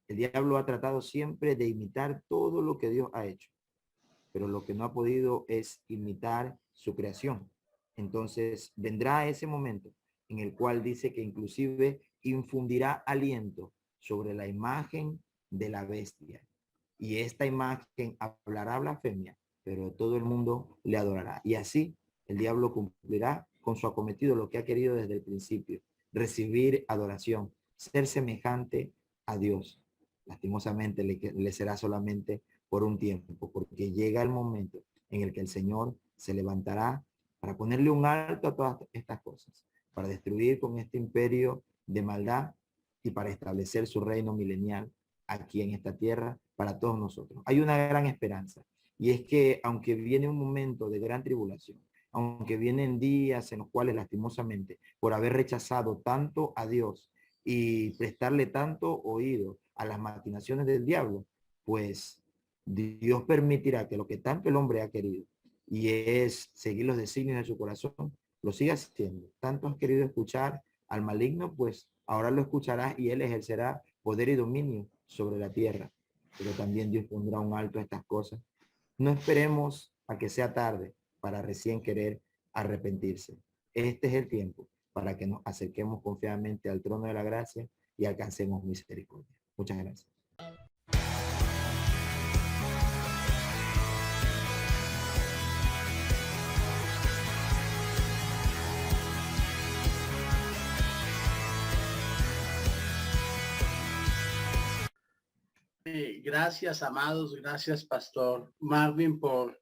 El diablo ha tratado siempre de imitar todo lo que Dios ha hecho, pero lo que no ha podido es imitar su creación. Entonces vendrá ese momento en el cual dice que inclusive infundirá aliento sobre la imagen de la bestia. Y esta imagen hablará blasfemia, pero todo el mundo le adorará. Y así el diablo cumplirá con su acometido lo que ha querido desde el principio: recibir adoración, ser semejante a Dios. Lastimosamente le será solamente por un tiempo, porque llega el momento en el que el Señor se levantará para ponerle un alto a todas estas cosas, para destruir con este imperio de maldad y para establecer su reino milenial aquí en esta tierra para todos nosotros. Hay una gran esperanza, y es que aunque viene un momento de gran tribulación, aunque vienen días en los cuales lastimosamente, por haber rechazado tanto a Dios y prestarle tanto oído a las maquinaciones del diablo, pues Dios permitirá que lo que tanto el hombre ha querido, y es seguir los designios de su corazón, lo siga haciendo. Tanto has querido escuchar al maligno, pues ahora lo escucharás, y él ejercerá poder y dominio sobre la tierra. Pero también Dios pondrá un alto a estas cosas. No esperemos a que sea tarde para recién querer arrepentirse. Este es el tiempo para que nos acerquemos confiadamente al trono de la gracia y alcancemos misericordia. Muchas gracias. Gracias, amados, gracias, Pastor Marvin, por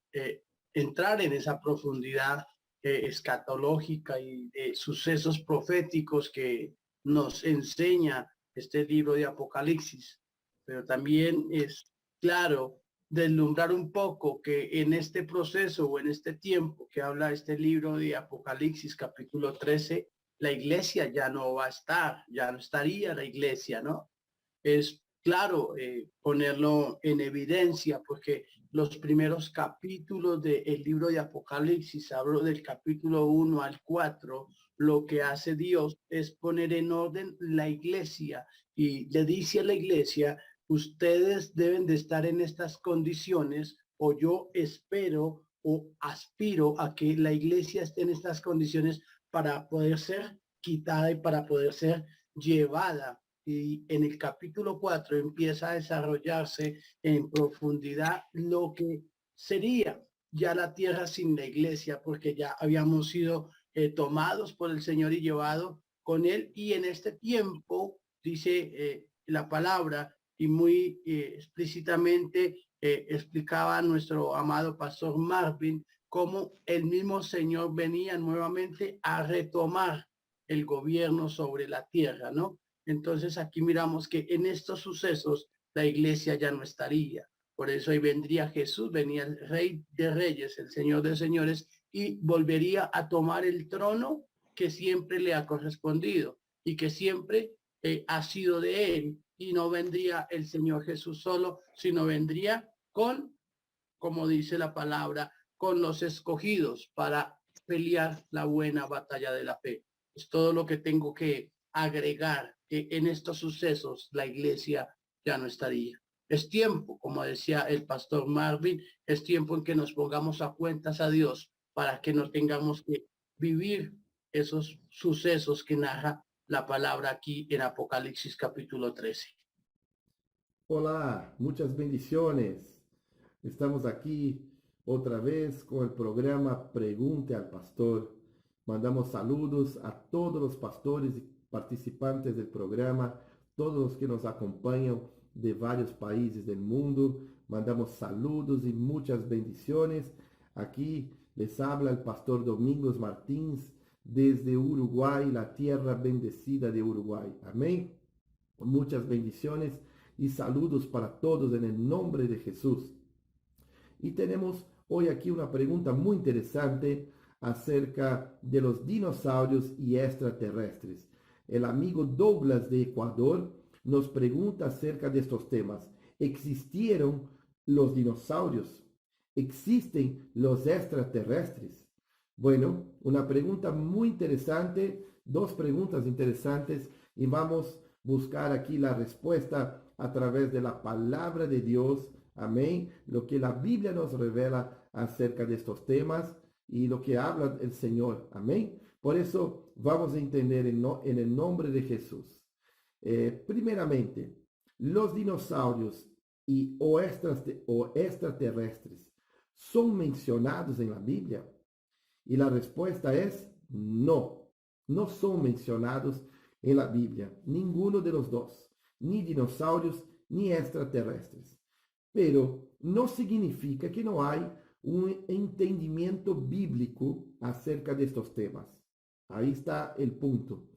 entrar en esa profundidad escatológica y de sucesos proféticos que nos enseña este libro de Apocalipsis. Pero también es claro deslumbrar un poco que en este proceso o en este tiempo que habla este libro de Apocalipsis, capítulo 13, la iglesia ya no va a estar, ya no estaría la iglesia, ¿no? Es claro ponerlo en evidencia, porque los primeros capítulos del libro de Apocalipsis, hablo del capítulo 1 al 4, lo que hace Dios es poner en orden la iglesia y le dice a la iglesia, ustedes deben de estar en estas condiciones o yo espero o aspiro a que la iglesia esté en estas condiciones para poder ser quitada y para poder ser llevada. Y en el capítulo 4 empieza a desarrollarse en profundidad lo que sería ya la tierra sin la iglesia, porque ya habíamos sido tomados por el Señor y llevados con él. Y en este tiempo, dice la palabra, y muy explícitamente explicaba nuestro amado pastor Marvin, cómo el mismo Señor venía nuevamente a retomar el gobierno sobre la tierra, ¿no? Entonces aquí miramos que en estos sucesos la iglesia ya no estaría. Por eso ahí vendría Jesús, venía el Rey de Reyes, el Señor de Señores, y volvería a tomar el trono que siempre le ha correspondido y que siempre ha sido de él. Y no vendría el Señor Jesús solo, sino vendría con, como dice la palabra, con los escogidos para pelear la buena batalla de la fe. Es todo lo que tengo que agregar, que en estos sucesos la iglesia ya no estaría. Es tiempo, como decía el pastor Marvin, es tiempo en que nos pongamos a cuentas a Dios para que no tengamos que vivir esos sucesos que narra la palabra aquí en Apocalipsis capítulo 13. Hola, muchas bendiciones. Estamos aquí otra vez con el programa Pregunte al Pastor. Mandamos saludos a todos los pastores y participantes del programa, todos los que nos acompañan de varios países del mundo. Mandamos saludos y muchas bendiciones. Aquí les habla el pastor Domingos Martins desde Uruguay, la tierra bendecida de Uruguay. Amén. Muchas bendiciones y saludos para todos en el nombre de Jesús. Y tenemos hoy aquí una pregunta muy interesante acerca de los dinosaurios y extraterrestres. El amigo Douglas de Ecuador nos pregunta acerca de estos temas. ¿Existieron los dinosaurios? ¿Existen los extraterrestres? Bueno, una pregunta muy interesante, dos preguntas interesantes, y vamos a buscar aquí la respuesta a través de la palabra de Dios. Amén. Lo que la Biblia nos revela acerca de estos temas y lo que habla el Señor. Amén. Por eso vamos a entender en el nombre de Jesús. Primeramente, los dinosaurios o extraterrestres son mencionados en la Biblia. Y la respuesta es no. No son mencionados en la Biblia. Ninguno de los dos. Ni dinosaurios ni extraterrestres. Pero no significa que no hay un entendimiento bíblico acerca de estos temas. Ahí está el punto.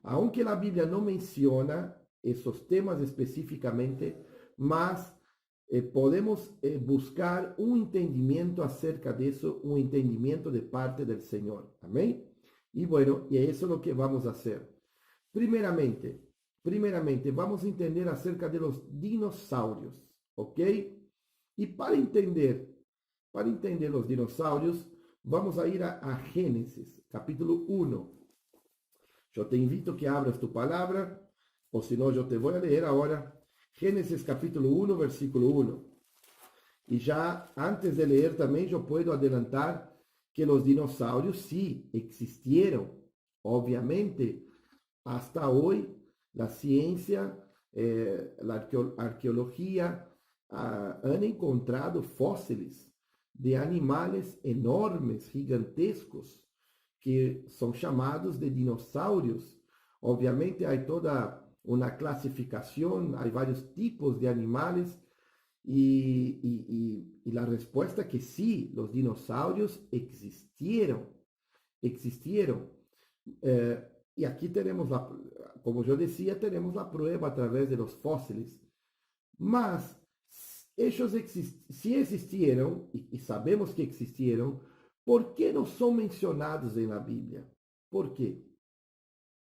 Aunque la Biblia no menciona esos temas específicamente, mas podemos buscar un entendimiento acerca de eso, un entendimiento de parte del Señor. Amén. Y bueno, y eso es lo que vamos a hacer. Primeramente, vamos a entender acerca de los dinosaurios. ¿Ok? Y para entender los dinosaurios, vamos a ir a Génesis, capítulo 1. Yo te invito a que abras tu palabra, o si no, yo te voy a leer ahora. Génesis, capítulo 1, versículo 1. Y ya antes de leer también, yo puedo adelantar que los dinosaurios sí existieron. Obviamente, hasta hoy, la ciencia, la arqueología, han encontrado fósiles de animales enormes, gigantescos, que son llamados de dinosaurios. Obviamente hay toda una clasificación, hay varios tipos de animales y la respuesta es que sí, los dinosaurios existieron, existieron. Y aquí tenemos, como yo decía, tenemos la prueba a través de los fósiles. Mas ellos si existieron, y sabemos que existieron, ¿por qué no son mencionados en la Biblia? ¿Por qué?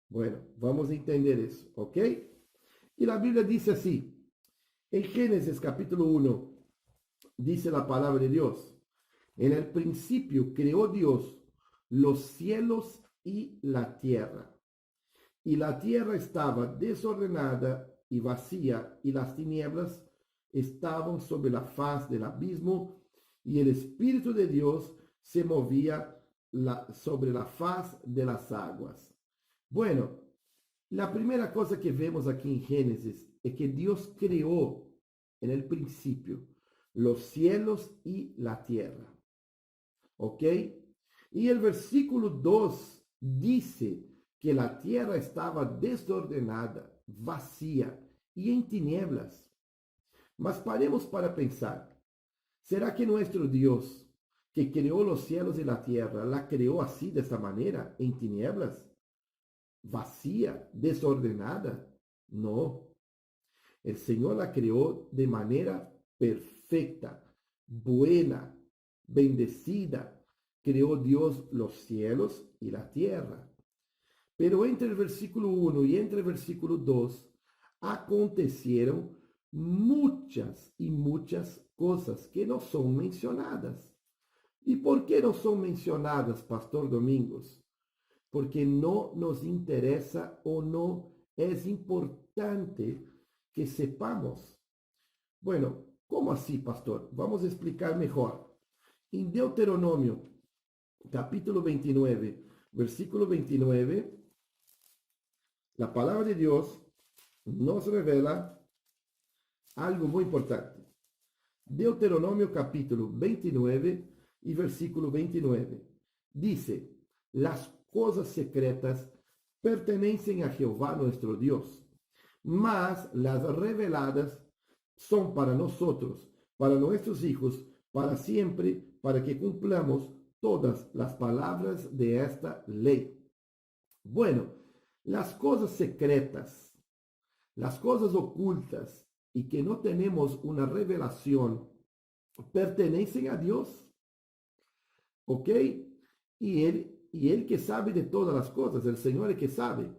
Bueno, vamos a entender eso, ¿ok? Y la Biblia dice así, en Génesis capítulo 1, dice la palabra de Dios, en el principio creó Dios los cielos y la tierra. Y la tierra estaba desordenada y vacía, y las tinieblas estaban sobre la faz del abismo, y el Espíritu de Dios se movía sobre la faz de las aguas. Bueno, la primera cosa que vemos aquí en Génesis es que Dios creó en el principio los cielos y la tierra. ¿Ok? Y el versículo 2 dice que la tierra estaba desordenada, vacía y en tinieblas. Mas paremos para pensar, ¿será que nuestro Dios, que creó los cielos y la tierra, la creó así, de esta manera, en tinieblas? Vacía, desordenada? No. El Señor la creó de manera perfecta, buena, bendecida. Creó Dios los cielos y la tierra. Pero entre el versículo 1 y entre el versículo 2 acontecieron muchas y muchas cosas que no son mencionadas. ¿Y por qué no son mencionadas, Pastor Domingos? Porque no nos interesa o no es importante que sepamos. Bueno, ¿cómo así, pastor? Vamos a explicar mejor. En Deuteronomio, capítulo 29, versículo 29, la palabra de Dios nos revela algo muy importante. Deuteronomio, capítulo 29 y versículo 29. Dice, las cosas secretas pertenecen a Jehová nuestro Dios, mas las reveladas son para nosotros, para nuestros hijos, para siempre, para que cumplamos todas las palabras de esta ley. Bueno, las cosas secretas, las cosas ocultas y que no tenemos una revelación, pertenecen a Dios. ¿Ok? Y Él que sabe de todas las cosas, el Señor es que sabe.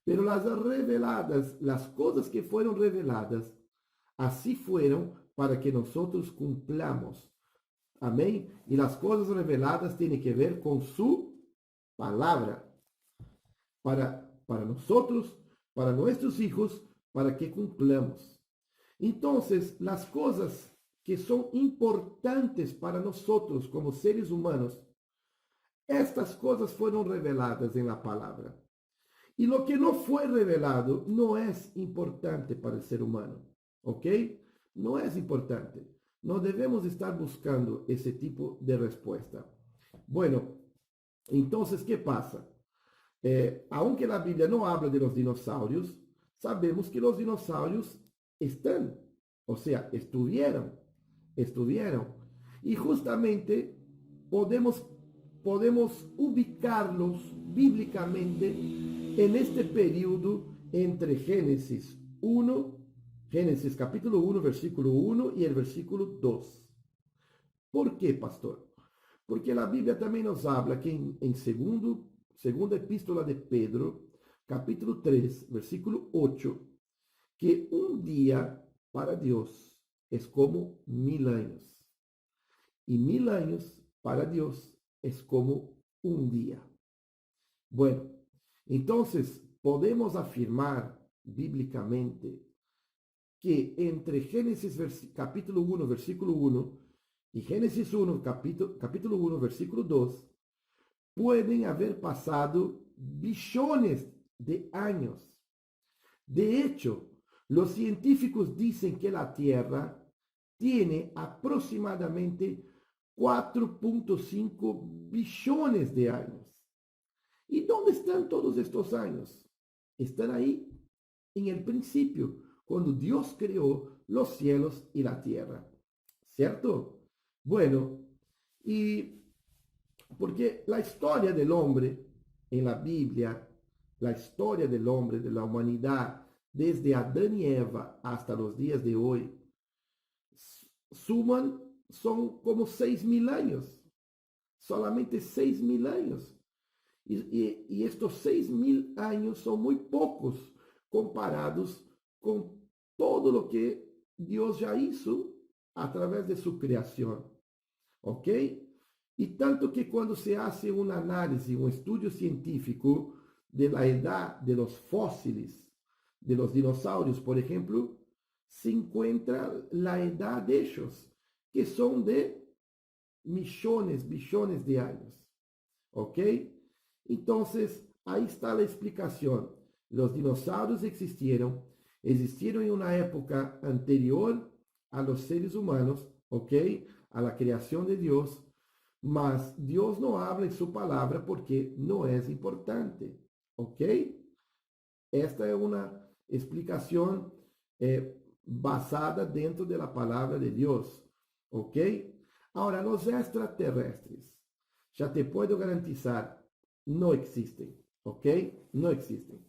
Pero las reveladas, las cosas que fueron reveladas, así fueron para que nosotros cumplamos. Amén. Y las cosas reveladas tienen que ver con su palabra. Para nosotros, para nuestros hijos, para que cumplamos. Entonces, las cosas que son importantes para nosotros como seres humanos, estas cosas fueron reveladas en la palabra. Y lo que no fue revelado no es importante para el ser humano. ¿Ok? No es importante. No debemos estar buscando ese tipo de respuesta. Bueno, entonces, ¿qué pasa? Aunque la Biblia no habla de los dinosaurios, sabemos que los dinosaurios están, o sea, estuvieron. Y justamente podemos ubicarlos bíblicamente en este periodo entre Génesis capítulo 1, versículo 1 y el versículo 2. ¿Por qué, pastor? Porque la Biblia también nos habla que en segunda epístola de Pedro, capítulo 3, versículo 8, que un día para Dios es como 1000 años. Y 1000 años para Dios es como un día. Bueno, entonces podemos afirmar bíblicamente que entre Génesis capítulo 1, versículo 1 y Génesis 1, capítulo 1, versículo 2, pueden haber pasado billones de años. De hecho, los científicos dicen que la Tierra tiene aproximadamente 4.5 billones de años. ¿Y dónde están todos estos años? Están ahí, en el principio, cuando Dios creó los cielos y la tierra. ¿Cierto? Bueno, y porque la historia del hombre en la Biblia, la historia del hombre, de la humanidad, desde Adán y Eva hasta los días de hoy, son como 6.000 años, solamente 6.000 años. Y estos 6.000 años son muy pocos comparados con todo lo que Dios ya hizo a través de su creación. ¿Ok? Y tanto que cuando se hace un análisis, un estudio científico de la edad de los fósiles, de los dinosaurios, por ejemplo, se encuentra la edad de ellos, que son de millones, billones de años. ¿Ok? Entonces, ahí está la explicación. Los dinosaurios existieron en una época anterior a los seres humanos, ¿ok? A la creación de Dios, mas Dios no habla en su palabra porque no es importante, ¿ok? Esta es una explicación basada dentro de la palabra de Dios, ¿ok? Ahora, los extraterrestres, ya te puedo garantizar, no existen, ¿ok? No existen.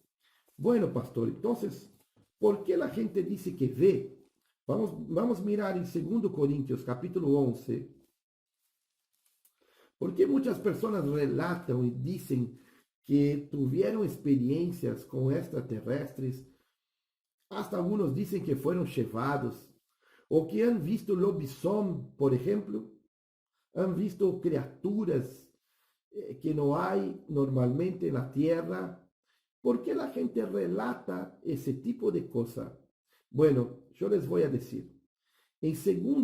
Bueno, pastor, entonces, ¿por qué la gente dice que ve? Vamos a mirar en 2 Corintios capítulo 11. Porque muchas personas relatan y dicen que tuvieron experiencias con extraterrestres. Hasta algunos dicen que fueron llevados. O que han visto lobisomem, por ejemplo. Han visto criaturas que no hay normalmente en la tierra. ¿Por qué la gente relata ese tipo de cosas? Bueno, yo les voy a decir. En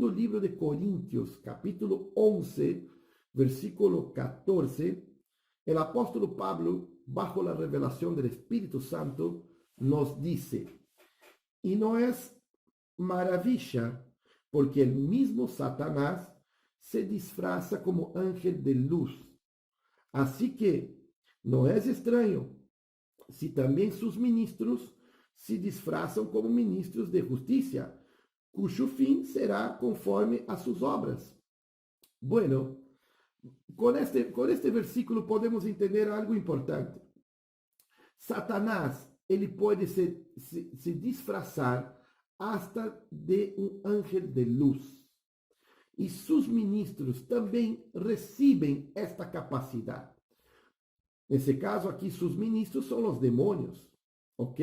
2 libro de Corintios, capítulo 11, versículo 14, el apóstol Pablo, bajo la revelación del Espíritu Santo, nos dice, y no es maravilla, porque el mismo Satanás se disfraza como ángel de luz. Así que no es extraño si también sus ministros se disfrazan como ministros de justicia, cuyo fin será conforme a sus obras. Bueno, con este versículo podemos entender algo importante. Satanás, ele puede se disfrazar hasta de un ángel de luz. Y sus ministros también reciben esta capacidad. En ese caso aquí, sus ministros son los demonios, ¿ok?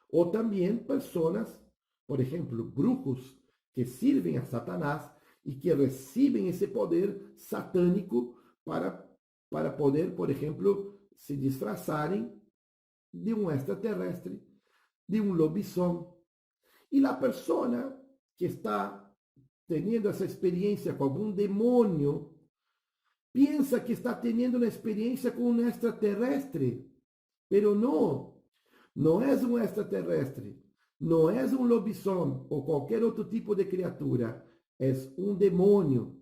O también personas, por ejemplo, brujos que sirven a Satanás y que reciben ese poder satánico para poder, por ejemplo, se disfrazarem de un extraterrestre, de un lobisomem. Y la persona que está teniendo esa experiencia con algún demonio, piensa que está teniendo una experiencia con un extraterrestre, pero no es un extraterrestre, no es un lobisomem o cualquier otro tipo de criatura, es un demonio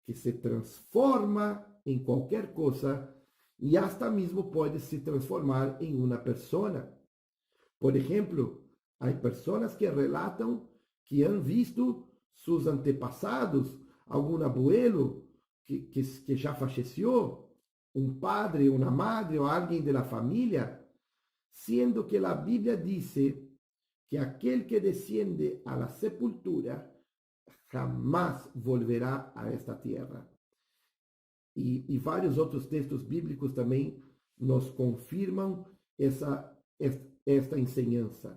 que se transforma en cualquier cosa y hasta mismo puede se transformar en una persona. Por ejemplo, hay personas que relatan que han visto sus antepasados, algún abuelo que ya falleció, un padre, una madre o alguien de la familia, siendo que la Biblia dice que aquel que desciende a la sepultura jamás volverá a esta tierra. Y varios otros textos bíblicos también nos confirman esta enseñanza.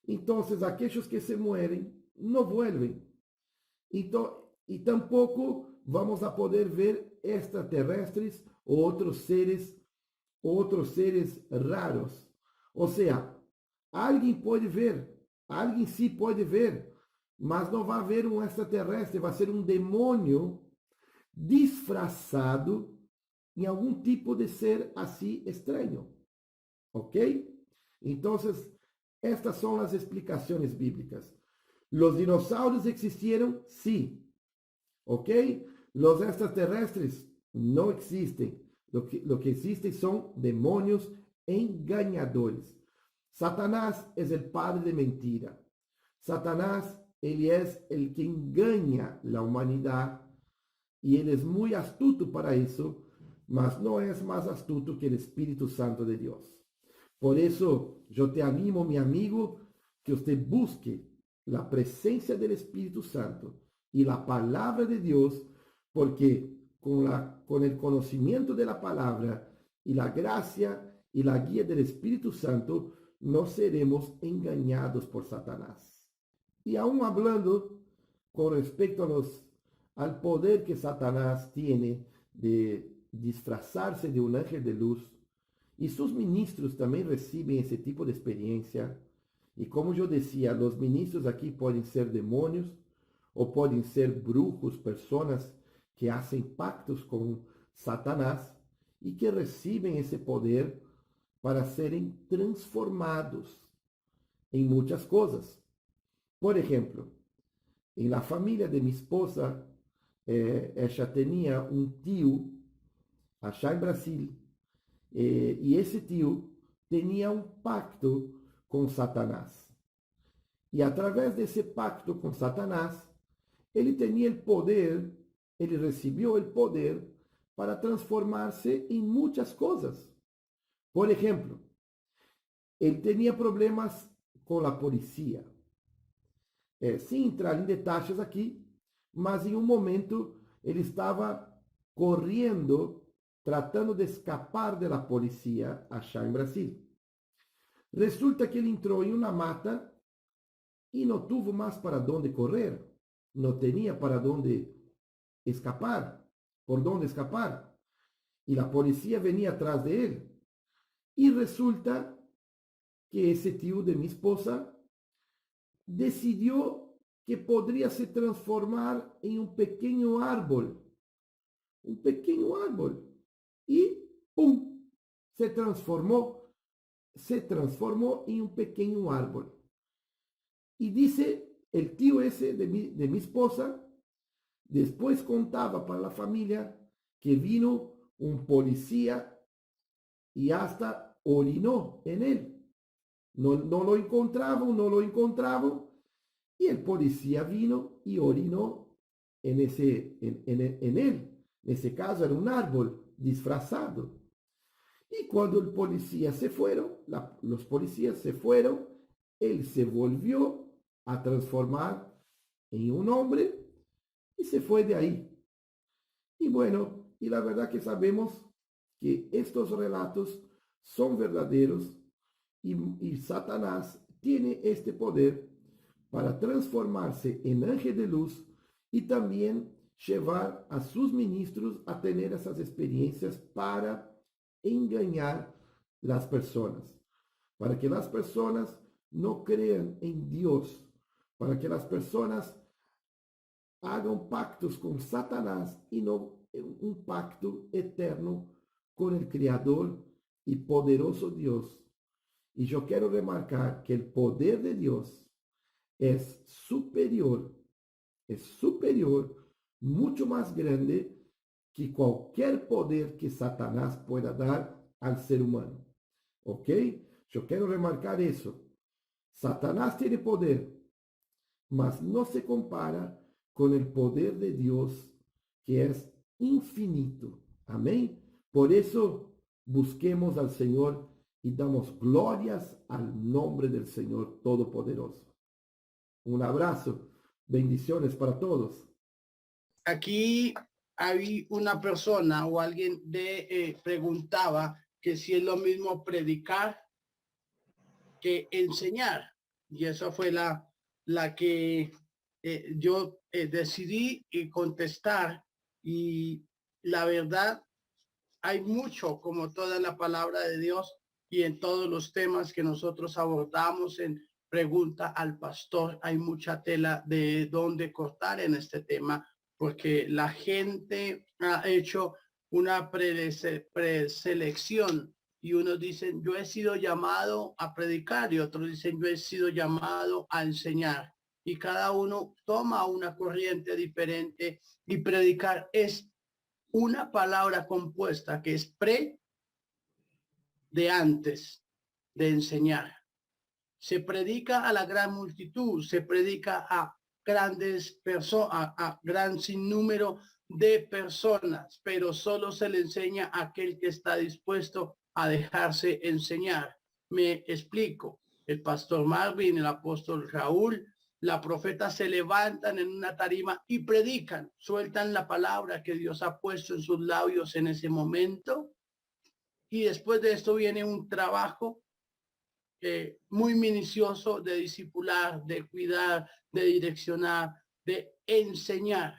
Entonces, aquellos que se mueren no vuelven. Y tampoco vamos a poder ver extraterrestres o otros seres raros. O sea, alguien puede ver, alguien sí puede ver, mas no va a ver un extraterrestre, va a ser un demonio disfrazado en algún tipo de ser así extraño. ¿Ok? Entonces, estas son las explicaciones bíblicas. ¿Los dinosaurios existieron? Sí. ¿Ok? Los extraterrestres no existen. Lo que existen son demonios engañadores. Satanás es el padre de mentira. Satanás, él es el que engaña la humanidad y él es muy astuto para eso, mas no es más astuto que el Espíritu Santo de Dios. Por eso yo te animo, mi amigo, que usted busque la presencia del Espíritu Santo y la palabra de Dios, porque con el conocimiento de la palabra y la gracia y la guía del Espíritu Santo, no seremos engañados por Satanás. Y aún hablando con respecto al poder que Satanás tiene de disfrazarse de un ángel de luz, y sus ministros también reciben ese tipo de experiencia. Y como yo decía, los ministros aquí pueden ser demonios o pueden ser brujos, personas que hacen pactos con Satanás y que reciben ese poder para serem transformados en muchas cosas. Por ejemplo, en la familia de mi esposa, ella tenía un tío allá en Brasil, y ese tío tenía un pacto con Satanás. Y a través de ese pacto con Satanás, él tenía el poder, él recibió el poder para transformarse en muchas cosas. Por ejemplo, él tenía problemas con la policía. Sin entrar en detalles aquí, mas en un momento él estaba corriendo, tratando de escapar de la policía allá en Brasil. Resulta que él entró en una mata y no tuvo más para dónde correr, no tenía para dónde escapar, por dónde escapar. Y la policía venía atrás de él. Y resulta que ese tío de mi esposa decidió que podría se transformar en un pequeño árbol. Un pequeño árbol. Y ¡pum! Se transformó en un pequeño árbol. Y dice el tío ese de mi esposa, después contaba para la familia que vino un policía y hasta orinó en él. No lo encontraban, y el policía vino y orinó en él. En ese caso era un árbol disfrazado. Y cuando los policías se fueron, él se volvió a transformar en un hombre y se fue de ahí. Y bueno, y la verdad que sabemos que estos relatos son verdaderos y Satanás tiene este poder para transformarse en ángel de luz y también llevar a sus ministros a tener esas experiencias para engañar las personas, para que las personas no crean en Dios, para que las personas hagan pactos con Satanás y no un pacto eterno con el Creador y poderoso Dios. Y yo quiero remarcar que el poder de Dios es superior, mucho más grande que cualquier poder que Satanás pueda dar al ser humano. ¿Ok? Yo quiero remarcar eso. Satanás tiene poder, mas no se compara con el poder de Dios, que es infinito. Amén. Por eso busquemos al Señor y damos glorias al nombre del Señor Todopoderoso. Un abrazo, bendiciones para todos. Aquí hay una persona o alguien preguntaba que si es lo mismo predicar que enseñar. Y esa fue la que yo decidí contestar. Y la verdad, hay mucho, como toda la palabra de Dios y en todos los temas que nosotros abordamos en Pregunta al Pastor, hay mucha tela de dónde cortar en este tema, porque la gente ha hecho una preselección y unos dicen, yo he sido llamado a predicar, y otros dicen, yo he sido llamado a enseñar. Y cada uno toma una corriente diferente, y predicar es una palabra compuesta que es de antes de enseñar. Se predica a la gran multitud, se predica a grandes personas, a gran sinnúmero de personas, pero solo se le enseña a aquel que está dispuesto a dejarse enseñar. Me explico. El pastor Marvin, el apóstol Raúl, la profeta se levantan en una tarima y predican, sueltan la palabra que Dios ha puesto en sus labios en ese momento. Y después de esto viene un trabajo muy minucioso de discipular, de cuidar, de direccionar, de enseñar.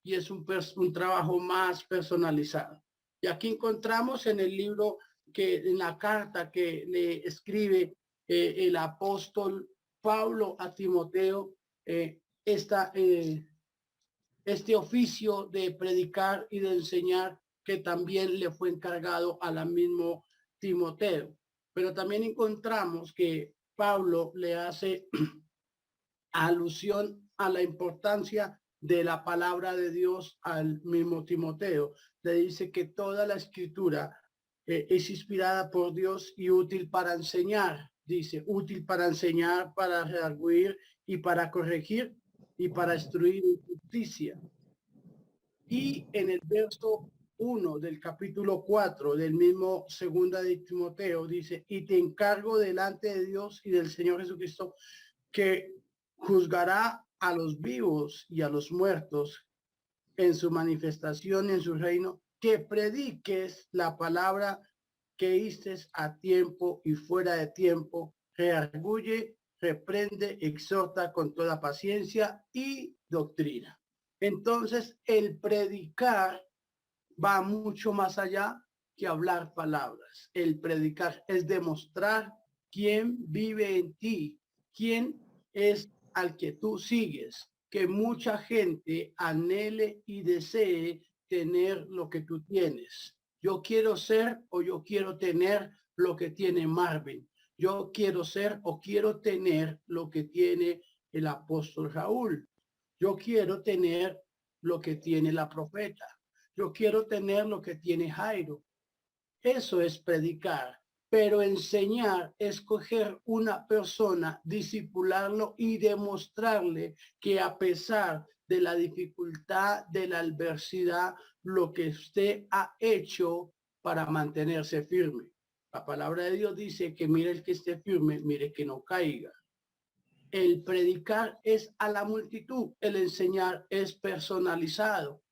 Y es un trabajo más personalizado. Y aquí encontramos en el libro, en la carta que le escribe el apóstol Pablo a Timoteo, este oficio de predicar y de enseñar que también le fue encargado a la mismo Timoteo. Pero también encontramos que Pablo le hace alusión a la importancia de la palabra de Dios al mismo Timoteo. Le dice que toda la escritura es inspirada por Dios y útil para enseñar. Dice, útil para enseñar, para redarguir y para corregir y para instruir en justicia. Y en el verso 1 del capítulo 4 del mismo segunda de Timoteo dice, y te encargo delante de Dios y del Señor Jesucristo, que juzgará a los vivos y a los muertos en su manifestación en su reino, que prediques la palabra que oístes a tiempo y fuera de tiempo, redarguye, reprende, exhorta con toda paciencia y doctrina. Entonces, el predicar va mucho más allá que hablar palabras. El predicar es demostrar quién vive en ti, quién es al que tú sigues, que mucha gente anhele y desee tener lo que tú tienes. Yo quiero ser o yo quiero tener lo que tiene Marvin. Yo quiero ser o quiero tener lo que tiene el apóstol Raúl. Yo quiero tener lo que tiene la profeta. Yo quiero tener lo que tiene Jairo. Eso es predicar. Pero enseñar es coger una persona, discipularlo y demostrarle que a pesar de la dificultad, de la adversidad, lo que usted ha hecho para mantenerse firme. La palabra de Dios dice que mire el que esté firme, mire que no caiga. El predicar es a la multitud, el enseñar es personalizado.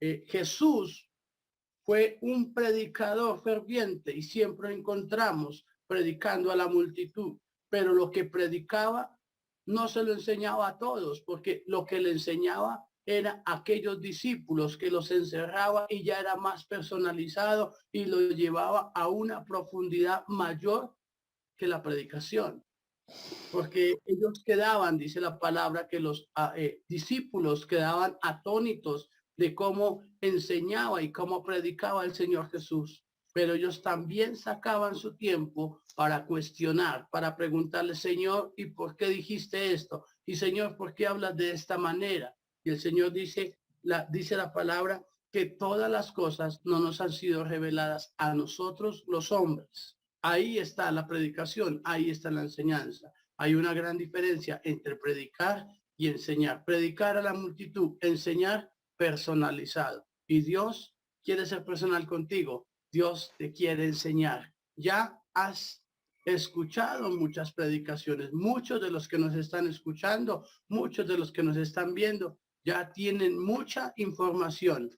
Jesús fue un predicador ferviente y siempre encontramos predicando a la multitud, pero lo que predicaba no se lo enseñaba a todos, porque lo que le enseñaba era a aquellos discípulos que los encerraba y ya era más personalizado y lo llevaba a una profundidad mayor que la predicación. Porque ellos quedaban, dice la palabra, que los discípulos quedaban atónitos de cómo enseñaba y cómo predicaba el Señor Jesús. Pero ellos también sacaban su tiempo para cuestionar, para preguntarle, Señor, ¿y por qué dijiste esto? Y Señor, ¿por qué hablas de esta manera? Y el Señor dice la palabra que todas las cosas no nos han sido reveladas a nosotros los hombres. Ahí está la predicación, ahí está la enseñanza. Hay una gran diferencia entre predicar y enseñar. Predicar a la multitud, enseñar personalizado. Y Dios quiere ser personal contigo. Dios te quiere enseñar. Ya has escuchado muchas predicaciones. Muchos de los que nos están escuchando, muchos de los que nos están viendo, ya tienen mucha información.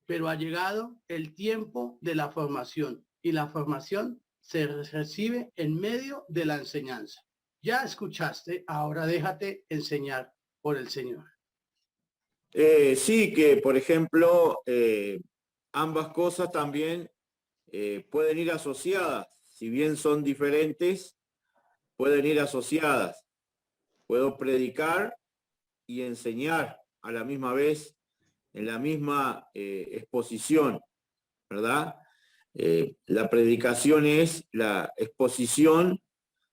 Pero ha llegado el tiempo de la formación. Y la formación se recibe en medio de la enseñanza. Ya escuchaste, ahora déjate enseñar por el Señor. Sí, que por ejemplo, ambas cosas también pueden ir asociadas. Si bien son diferentes, pueden ir asociadas. Puedo predicar y enseñar a la misma vez, en la misma exposición, ¿verdad? La predicación es la exposición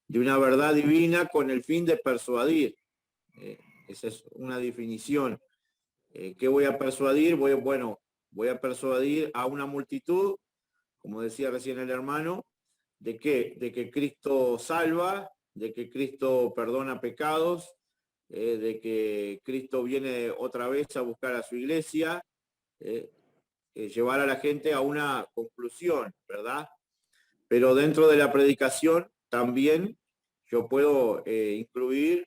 de una verdad divina con el fin de persuadir. Esa es una definición. ¿Qué voy a persuadir? Voy a persuadir a una multitud, como decía recién el hermano, ¿de qué? De que Cristo salva, de que Cristo perdona pecados, de que Cristo viene otra vez a buscar a su iglesia, llevar a la gente a una conclusión, ¿verdad? Pero dentro de la predicación también yo puedo incluir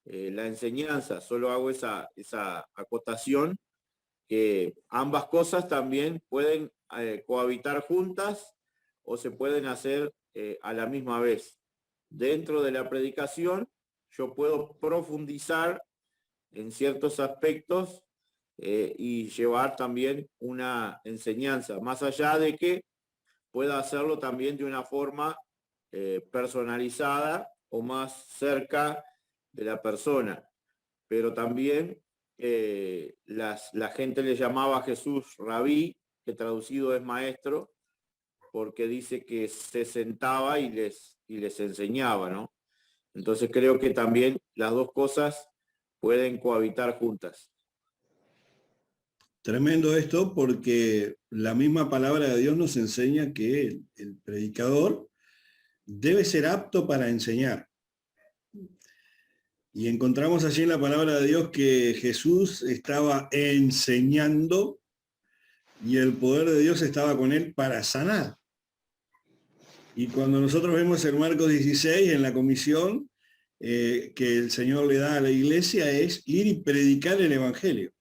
la enseñanza. Solo hago esa acotación, que ambas cosas también pueden cohabitar juntas o se pueden hacer a la misma vez. Dentro de la predicación yo puedo profundizar en ciertos aspectos y llevar también una enseñanza, más allá de que pueda hacerlo también de una forma personalizada o más cerca de la persona. Pero también la gente le llamaba a Jesús rabí, que traducido es maestro, porque dice que se sentaba y les enseñaba, ¿no? Entonces creo que también las dos cosas pueden cohabitar juntas. Tremendo esto, porque la misma palabra de Dios nos enseña que el predicador debe ser apto para enseñar. Y encontramos allí en la palabra de Dios que Jesús estaba enseñando y el poder de Dios estaba con él para sanar. Y cuando nosotros vemos en Marcos 16, en la comisión que el Señor le da a la iglesia, es ir y predicar el Evangelio.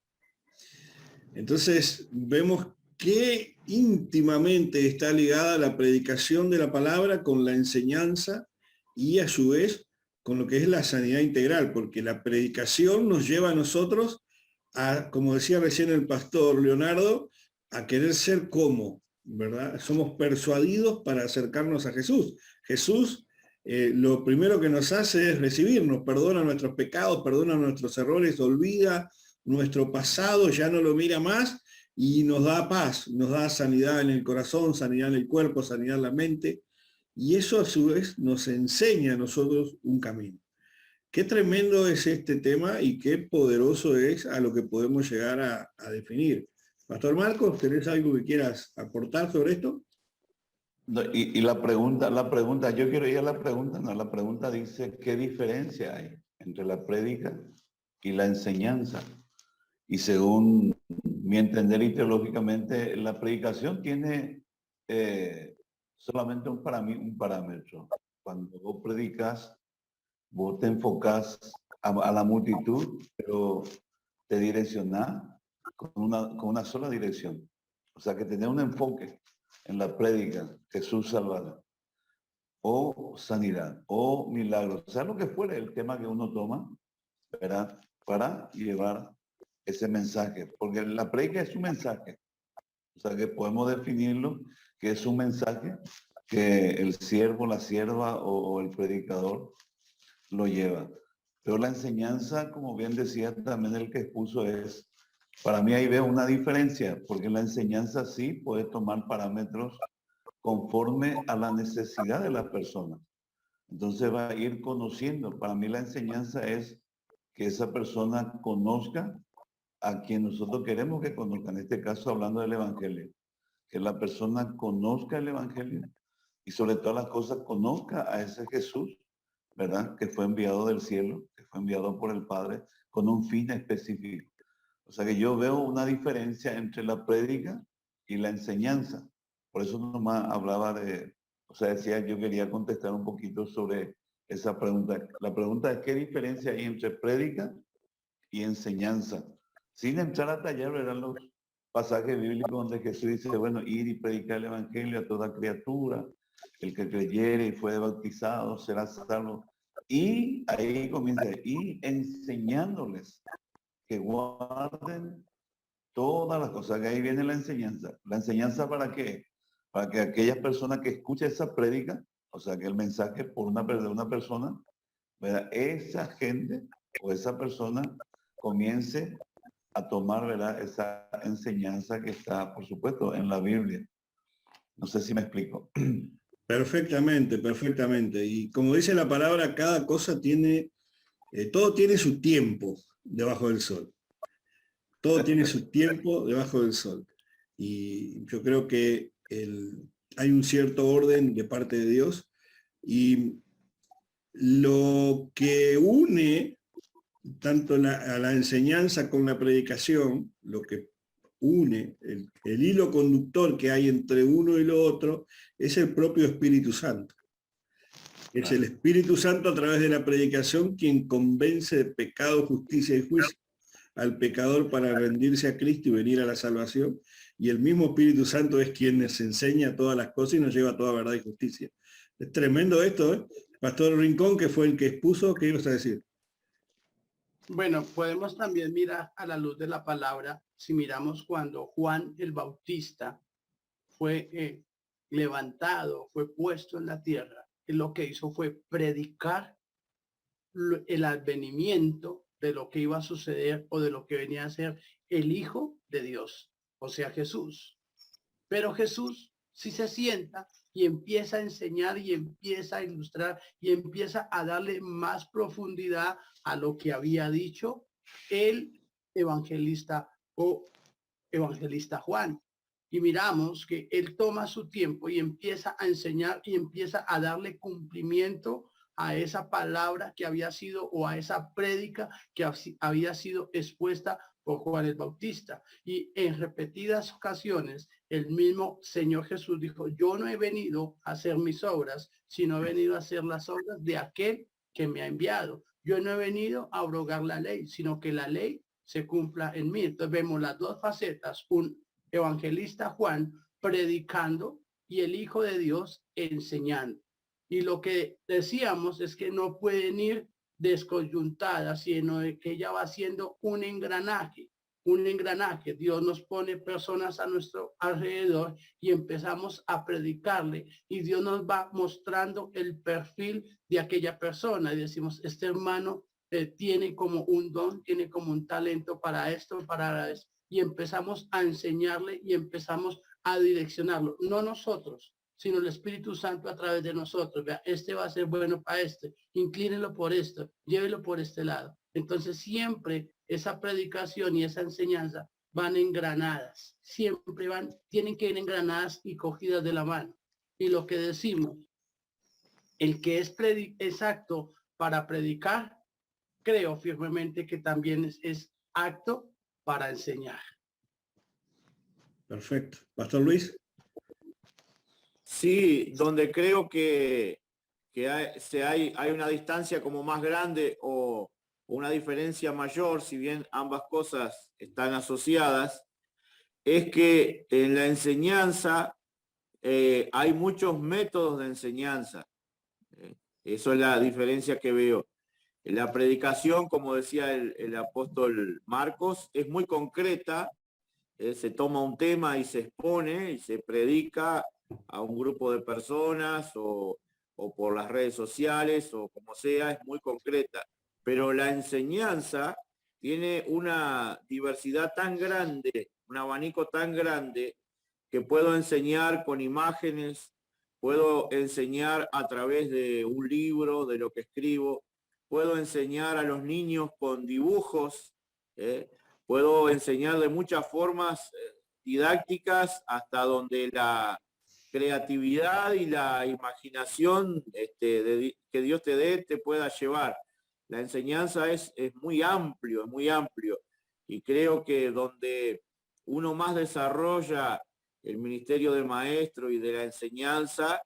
Entonces vemos que íntimamente está ligada la predicación de la palabra con la enseñanza y a su vez con lo que es la sanidad integral, porque la predicación nos lleva a nosotros a, como decía recién el pastor Leonardo, a querer ser como, ¿verdad? Somos persuadidos para acercarnos a Jesús. Jesús lo primero que nos hace es recibirnos, perdona nuestros pecados, perdona nuestros errores, olvida nuestro pasado, ya no lo mira más y nos da paz, nos da sanidad en el corazón, sanidad en el cuerpo, sanidad en la mente. Y eso a su vez nos enseña a nosotros un camino. Qué tremendo es este tema y qué poderoso es a lo que podemos llegar a definir. Pastor Marcos, ¿tenés algo que quieras aportar sobre esto? No, y la pregunta, yo quiero ir a la pregunta, no, la pregunta dice, ¿qué diferencia hay entre la prédica y la enseñanza? Y según mi entender y teológicamente, la predicación tiene solamente un parámetro. Cuando vos predicas, vos te enfocás a la multitud, pero te direccionás con una sola dirección. O sea, que tener un enfoque en la prédica, Jesús salvará, o sanidad, o milagros, o sea, lo que fuera el tema que uno toma, ¿verdad? Para llevar ese mensaje, porque la prédica es un mensaje, o sea, que podemos definirlo que es un mensaje que el siervo, la sierva o el predicador lo lleva. Pero la enseñanza, como bien decía también el que expuso, es, para mí ahí veo una diferencia, porque la enseñanza sí puede tomar parámetros conforme a la necesidad de la persona. Entonces va a ir conociendo. Para mí la enseñanza es que esa persona conozca a quien nosotros queremos que conozca. En este caso hablando del Evangelio. Que la persona conozca el Evangelio y sobre todas las cosas conozca a ese Jesús, ¿verdad? Que fue enviado del cielo, que fue enviado por el Padre con un fin específico. O sea que yo veo una diferencia entre la prédica y la enseñanza. Por eso nomás hablaba de, o sea, decía, yo quería contestar un poquito sobre esa pregunta. La pregunta es, ¿qué diferencia hay entre prédica y enseñanza? Sin entrar a tallar, eran los pasajes bíblicos donde Jesús dice, bueno, ir y predicar el Evangelio a toda criatura, el que creyere y fue bautizado será salvo. Y ahí comienza, y enseñándoles que guarden todas las cosas, que ahí viene la enseñanza. ¿La enseñanza para qué? Para que aquellas personas que escuchen esa prédica, o sea, que el mensaje por de una persona, ¿verdad? Esa gente o esa persona comience a tomar, ¿verdad? Esa enseñanza que está, por supuesto, en la Biblia. No sé si me explico. Perfectamente, perfectamente. Y como dice la palabra, cada cosa tiene, todo tiene su tiempo debajo del sol. Todo tiene su tiempo debajo del sol. Y yo creo que hay un cierto orden de parte de Dios. Y lo que une tanto a la enseñanza con la predicación, lo que une, el hilo conductor que hay entre uno y lo otro, es el propio Espíritu Santo. Es el Espíritu Santo a través de la predicación quien convence de pecado, justicia y juicio al pecador para rendirse a Cristo y venir a la salvación. Y el mismo Espíritu Santo es quien nos enseña todas las cosas y nos lleva a toda verdad y justicia. Es tremendo esto, ¿eh? Pastor Rincón, que fue el que expuso, ¿qué ibas a decir? Bueno, podemos también mirar a la luz de la palabra, si miramos cuando Juan el Bautista fue levantado, fue puesto en la tierra, él lo que hizo fue predicar el advenimiento de lo que iba a suceder o de lo que venía a ser el Hijo de Dios, o sea, Jesús. Pero Jesús sí se sienta y empieza a enseñar y empieza a ilustrar y empieza a darle más profundidad a lo que había dicho el evangelista o evangelista Juan. Y miramos que él toma su tiempo y empieza a enseñar y empieza a darle cumplimiento a esa palabra que había sido o a esa prédica que había sido expuesta por Juan el Bautista. Y en repetidas ocasiones, el mismo Señor Jesús dijo, yo no he venido a hacer mis obras, sino he venido a hacer las obras de aquel que me ha enviado. Yo no he venido a abrogar la ley, sino que la ley se cumpla en mí. Entonces vemos las dos facetas, un evangelista Juan predicando y el Hijo de Dios enseñando. Y lo que decíamos es que no pueden ir descoyuntadas, sino que ella va siendo un engranaje. Dios nos pone personas a nuestro alrededor y empezamos a predicarle y Dios nos va mostrando el perfil de aquella persona y decimos, este hermano tiene como un don, tiene como un talento para esto, para eso, y empezamos a enseñarle y empezamos a direccionarlo, no nosotros, sino el Espíritu Santo a través de nosotros. Vea, este va a ser bueno para este, inclínelo por esto, llévelo por este lado. Entonces siempre esa predicación y esa enseñanza van engranadas, siempre tienen que ir engranadas y cogidas de la mano. Y lo que decimos, el que es exacto para predicar, creo firmemente que también es acto para enseñar. Perfecto. Pastor Luis. Sí, donde creo que hay una distancia como más grande o una diferencia mayor, si bien ambas cosas están asociadas, es que en la enseñanza hay muchos métodos de enseñanza. Eso es la diferencia que veo. La predicación, como decía el apóstol Marcos, es muy concreta. Se toma un tema y se expone y se predica a un grupo de personas o por las redes sociales o como sea, es muy concreta. Pero la enseñanza tiene una diversidad tan grande, un abanico tan grande, que puedo enseñar con imágenes, puedo enseñar a través de un libro, de lo que escribo, puedo enseñar a los niños con dibujos, puedo enseñar de muchas formas didácticas hasta donde la creatividad y la imaginación que Dios te dé te pueda llevar. La enseñanza es muy amplio, es muy amplio. Y creo que donde uno más desarrolla el ministerio de maestro y de la enseñanza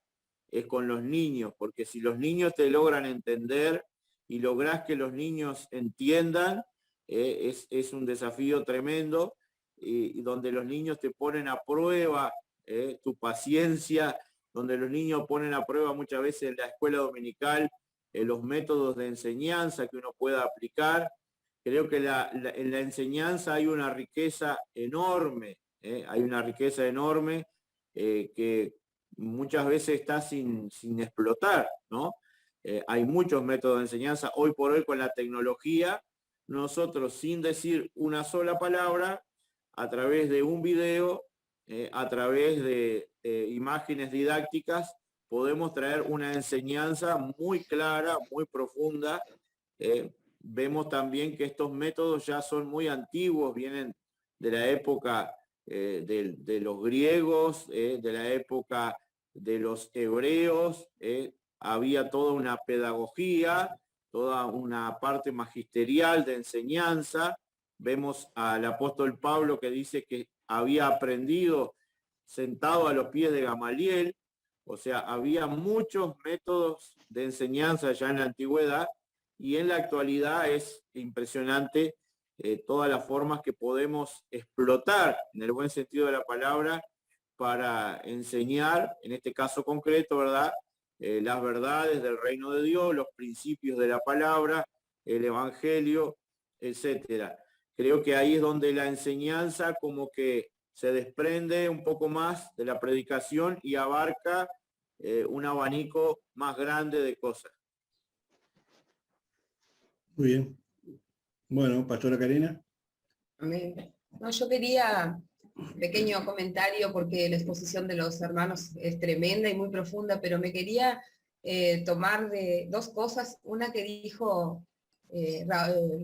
es con los niños, porque si los niños te logran entender y lográs que los niños entiendan, es un desafío tremendo y donde los niños te ponen a prueba tu paciencia, donde los niños ponen a prueba muchas veces en la escuela dominical los métodos de enseñanza que uno pueda aplicar. Creo que en la enseñanza hay una riqueza enorme, hay una riqueza enorme que muchas veces está sin explotar, ¿no? Hay muchos métodos de enseñanza. Hoy por hoy con la tecnología, nosotros sin decir una sola palabra, a través de un video, a través de imágenes didácticas, podemos traer una enseñanza muy clara, muy profunda. Vemos también que estos métodos ya son muy antiguos, vienen de la época de los griegos, de la época de los hebreos, había toda una pedagogía, toda una parte magisterial de enseñanza. Vemos al apóstol Pablo que dice que había aprendido sentado a los pies de Gamaliel, o sea, había muchos métodos de enseñanza ya en la antigüedad, y en la actualidad es impresionante todas las formas que podemos explotar, en el buen sentido de la palabra, para enseñar, en este caso concreto, ¿verdad? Las verdades del reino de Dios, los principios de la palabra, el evangelio, etcétera. Creo que ahí es donde la enseñanza como que se desprende un poco más de la predicación y abarca un abanico más grande de cosas. Muy bien. Bueno, Pastora Karina. Amén. No, yo quería un pequeño comentario porque la exposición de los hermanos es tremenda y muy profunda, pero me quería tomar de dos cosas. Una que dijo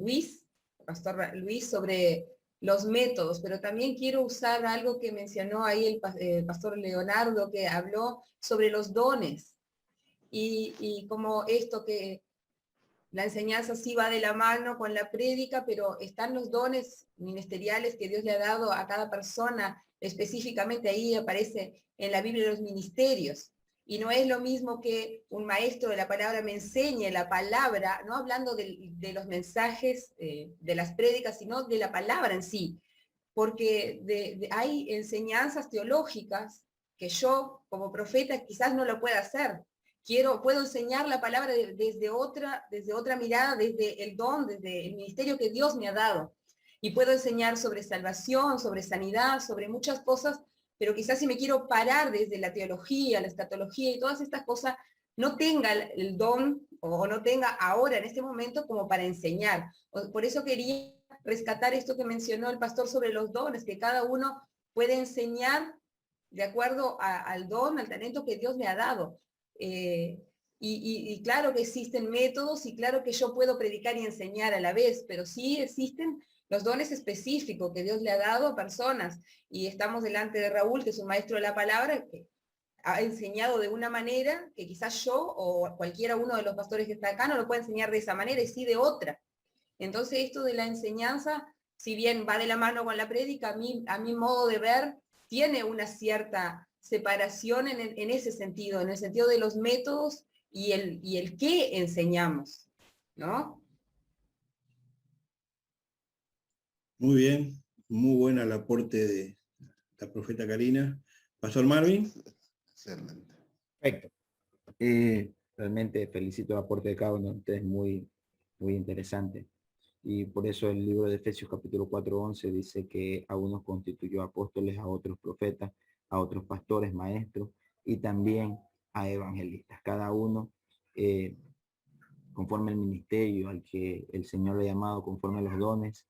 Luis, Pastor Luis, sobre los métodos, pero también quiero usar algo que mencionó ahí el Pastor Leonardo, que habló sobre los dones y como esto que la enseñanza sí va de la mano con la prédica, pero están los dones ministeriales que Dios le ha dado a cada persona. Específicamente ahí aparece en la Biblia los ministerios. Y no es lo mismo que un maestro de la palabra me enseñe la palabra, no hablando de los mensajes, de las prédicas, sino de la palabra en sí. Porque hay enseñanzas teológicas que yo, como profeta, quizás no lo pueda hacer. Puedo enseñar la palabra desde otra mirada, desde el don, desde el ministerio que Dios me ha dado. Y puedo enseñar sobre salvación, sobre sanidad, sobre muchas cosas, pero quizás si me quiero parar desde la teología, la escatología y todas estas cosas, no tenga el don o no tenga ahora, en este momento, como para enseñar. Por eso quería rescatar esto que mencionó el pastor sobre los dones, que cada uno puede enseñar de acuerdo al don, al talento que Dios me ha dado. Y claro que existen métodos y claro que yo puedo predicar y enseñar a la vez, pero sí existen los dones específicos que Dios le ha dado a personas. Y estamos delante de Raúl, que es un maestro de la palabra, que ha enseñado de una manera que quizás yo o cualquiera uno de los pastores que está acá no lo puede enseñar de esa manera y sí de otra. Entonces esto de la enseñanza, si bien va de la mano con la prédica, a mi modo de ver, tiene una cierta separación en ese sentido, en el sentido de los métodos y el qué enseñamos, ¿no? Muy bien, muy buena el aporte de la profeta Karina. Pastor Marvin. Excelente. Perfecto. Realmente felicito el aporte de cada uno de ustedes, muy, muy interesante. Y por eso el libro de Efesios capítulo 4:11 dice que a unos constituyó apóstoles, a otros profetas, a otros pastores, maestros y también a evangelistas. Cada uno conforme al ministerio al que el Señor le ha llamado, conforme a los dones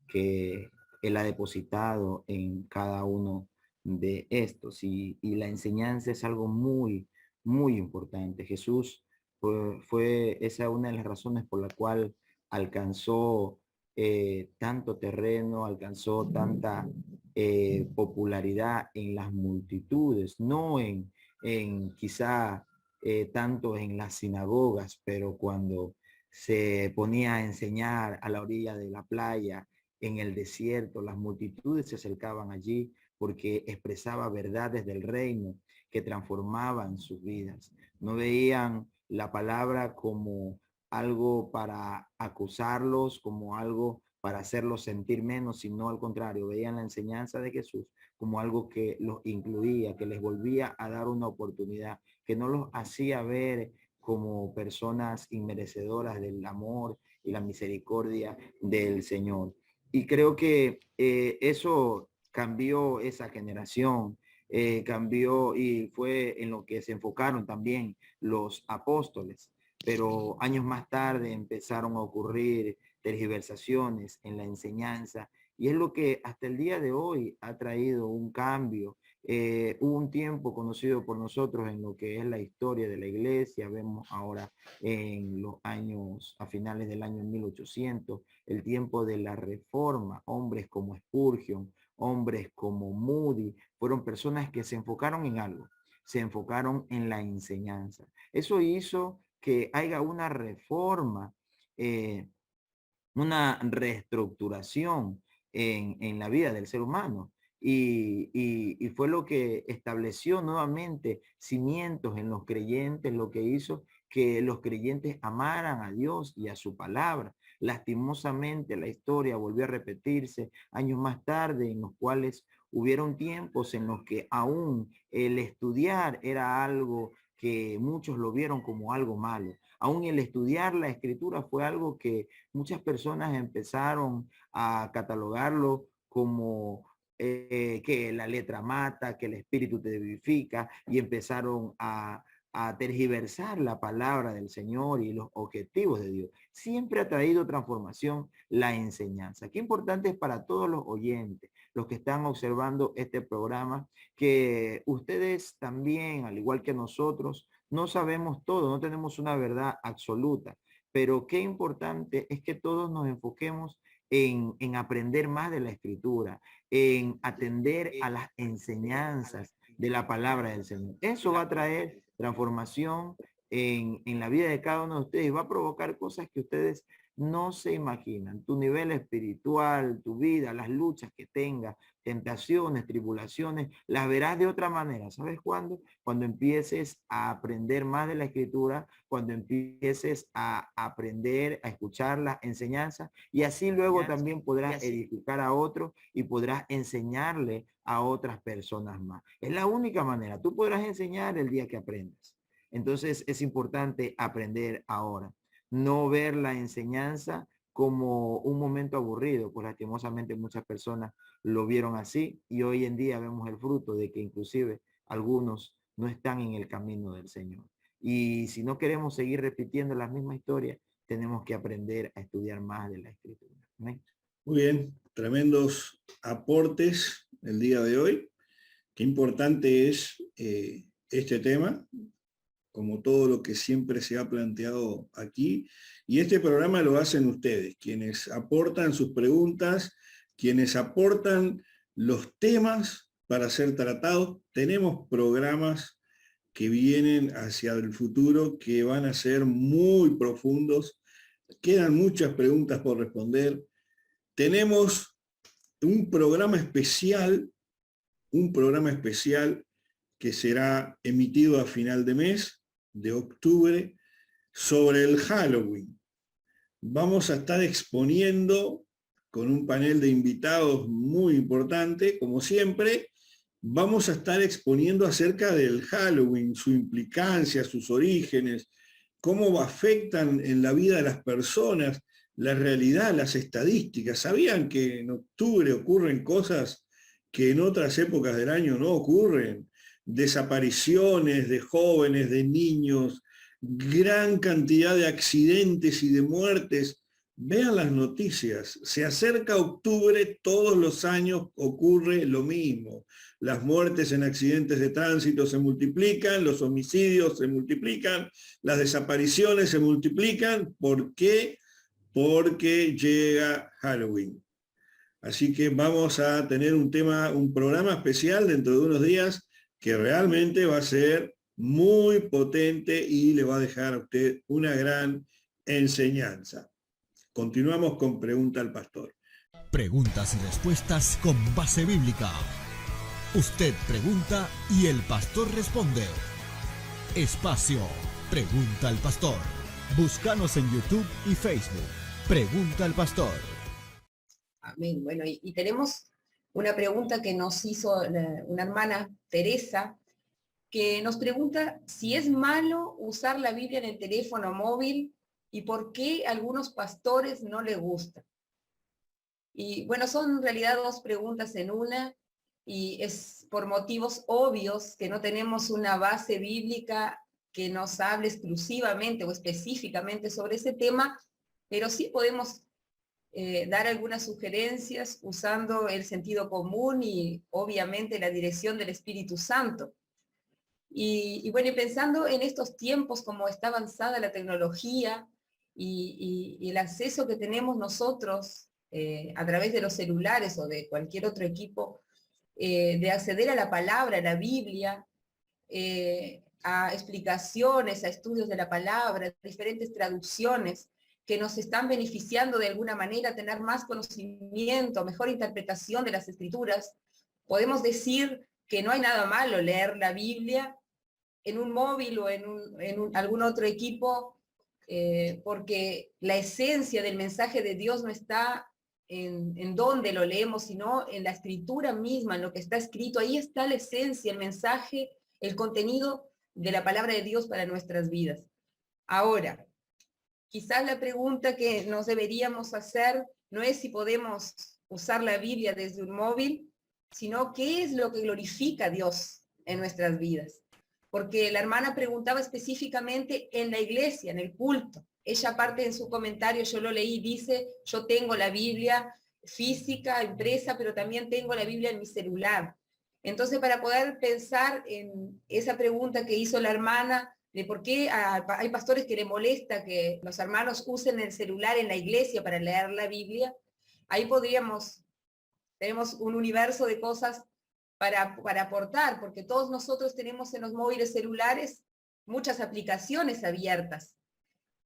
que Él ha depositado en cada uno de estos. Y la enseñanza es algo muy, muy importante. Jesús fue esa una de las razones por la cual alcanzó tanto terreno, alcanzó tanta popularidad en las multitudes, no en quizá tanto en las sinagogas, pero cuando se ponía a enseñar a la orilla de la playa, en el desierto, las multitudes se acercaban allí porque expresaba verdades del reino que transformaban sus vidas. No veían la palabra como algo para acusarlos, como algo para hacerlos sentir menos, sino al contrario, veían la enseñanza de Jesús como algo que los incluía, que les volvía a dar una oportunidad, que no los hacía ver como personas inmerecedoras del amor y la misericordia del Señor. Y creo que eso cambió esa generación, cambió y fue en lo que se enfocaron también los apóstoles. Pero años más tarde empezaron a ocurrir tergiversaciones en la enseñanza y es lo que hasta el día de hoy ha traído un cambio. Hubo un tiempo conocido por nosotros en lo que es la historia de la iglesia, vemos ahora en los años, a finales del año 1800, el tiempo de la Reforma, hombres como Spurgeon, hombres como Moody, fueron personas que se enfocaron en algo, se enfocaron en la enseñanza. Eso hizo que haya una reforma, una reestructuración en la vida del ser humano. Y fue lo que estableció nuevamente cimientos en los creyentes, lo que hizo que los creyentes amaran a Dios y a su palabra. Lastimosamente la historia volvió a repetirse años más tarde, en los cuales hubieron tiempos en los que aún el estudiar era algo que muchos lo vieron como algo malo. Aún el estudiar la escritura fue algo que muchas personas empezaron a catalogarlo como que la letra mata, que el espíritu te vivifica, y empezaron a tergiversar la palabra del Señor y los objetivos de Dios. Siempre ha traído transformación la enseñanza. Qué importante es para todos los oyentes, los que están observando este programa, que ustedes también, al igual que nosotros, no sabemos todo, no tenemos una verdad absoluta, pero qué importante es que todos nos enfoquemos en aprender más de la escritura, en atender a las enseñanzas de la palabra del Señor. Eso va a traer transformación en la vida de cada uno de ustedes y va a provocar cosas que ustedes no se imaginan. Tu nivel espiritual, tu vida, las luchas que tengas, tentaciones, tribulaciones, las verás de otra manera. ¿Sabes cuándo? Cuando empieces a aprender más de la escritura, cuando empieces a aprender, a escuchar las enseñanzas, y así luego también podrás edificar a otros y podrás enseñarle a otras personas más. Es la única manera. Tú podrás enseñar el día que aprendas. Entonces es importante aprender ahora. No ver la enseñanza como un momento aburrido, pues lastimosamente muchas personas lo vieron así y hoy en día vemos el fruto de que inclusive algunos no están en el camino del Señor. Y si no queremos seguir repitiendo las mismas historias, tenemos que aprender a estudiar más de la Escritura. ¿Amén? Muy bien, tremendos aportes el día de hoy. Qué importante es este tema, como todo lo que siempre se ha planteado aquí. Y este programa lo hacen ustedes, quienes aportan sus preguntas, quienes aportan los temas para ser tratados. Tenemos programas que vienen hacia el futuro que van a ser muy profundos. Quedan muchas preguntas por responder. Tenemos un programa especial que será emitido a final de mes, de octubre, sobre el Halloween. Vamos a estar exponiendo con un panel de invitados muy importante, como siempre, vamos a estar exponiendo acerca del Halloween, su implicancia, sus orígenes, cómo afectan en la vida de las personas, la realidad, las estadísticas. ¿Sabían que en octubre ocurren cosas que en otras épocas del año no ocurren? Desapariciones de jóvenes, de niños, gran cantidad de accidentes y de muertes. Vean las noticias, se acerca octubre, todos los años ocurre lo mismo. Las muertes en accidentes de tránsito se multiplican, los homicidios se multiplican, las desapariciones se multiplican. ¿Por qué? Porque llega Halloween. Así que vamos a tener un programa especial dentro de unos días que realmente va a ser muy potente y le va a dejar a usted una gran enseñanza. Continuamos con Pregunta al Pastor. Preguntas y respuestas con base bíblica. Usted pregunta y el pastor responde. Espacio Pregunta al Pastor. Búscanos en YouTube y Facebook. Pregunta al Pastor. Amén. Bueno, y tenemos una pregunta que nos hizo una hermana, Teresa, que nos pregunta si es malo usar la Biblia en el teléfono móvil y por qué a algunos pastores no les gusta. Y bueno, son en realidad dos preguntas en una, y es por motivos obvios que no tenemos una base bíblica que nos hable exclusivamente o específicamente sobre ese tema, pero sí podemos dar algunas sugerencias usando el sentido común y obviamente la dirección del Espíritu Santo. Y bueno, y pensando en estos tiempos, como está avanzada la tecnología y el acceso que tenemos nosotros a través de los celulares o de cualquier otro equipo, de acceder a la palabra, a la Biblia, a explicaciones, a estudios de la palabra, diferentes traducciones que nos están beneficiando de alguna manera a tener más conocimiento, mejor interpretación de las escrituras. Podemos decir que no hay nada malo leer la Biblia en un móvil o en algún otro equipo, porque la esencia del mensaje de Dios no está en dónde lo leemos, sino en la escritura misma, en lo que está escrito. Ahí está la esencia, el mensaje, el contenido de la palabra de Dios para nuestras vidas. Ahora, quizás la pregunta que nos deberíamos hacer no es si podemos usar la Biblia desde un móvil, sino qué es lo que glorifica a Dios en nuestras vidas. Porque la hermana preguntaba específicamente en la iglesia, en el culto. Ella aparte en su comentario, yo lo leí, dice, yo tengo la Biblia física, impresa, pero también tengo la Biblia en mi celular. Entonces, para poder pensar en esa pregunta que hizo la hermana, de por qué hay pastores que le molesta que los hermanos usen el celular en la iglesia para leer la Biblia, ahí tenemos un universo de cosas para aportar, porque todos nosotros tenemos en los móviles celulares muchas aplicaciones abiertas.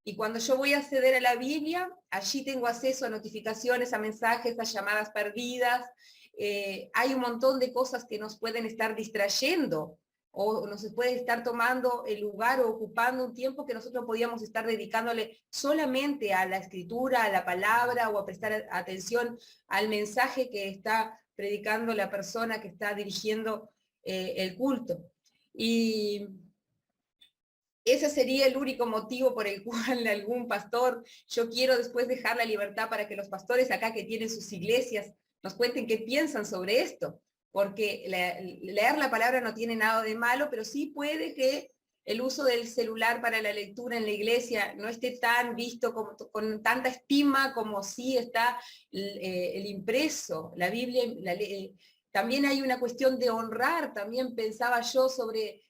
Y cuando yo voy a acceder a la Biblia, allí tengo acceso a notificaciones, a mensajes, a llamadas perdidas. Hay un montón de cosas que nos pueden estar distrayendo o nos puede estar tomando el lugar o ocupando un tiempo que nosotros podíamos estar dedicándole solamente a la escritura, a la palabra o a prestar atención al mensaje que está predicando la persona que está dirigiendo el culto. Y ese sería el único motivo por el cual algún pastor, yo quiero después dejar la libertad para que los pastores acá que tienen sus iglesias nos cuenten qué piensan sobre esto, porque leer la palabra no tiene nada de malo, pero sí puede que el uso del celular para la lectura en la iglesia no esté tan visto con tanta estima como sí está el impreso, la Biblia. También hay una cuestión de honrar, también pensaba yo sobre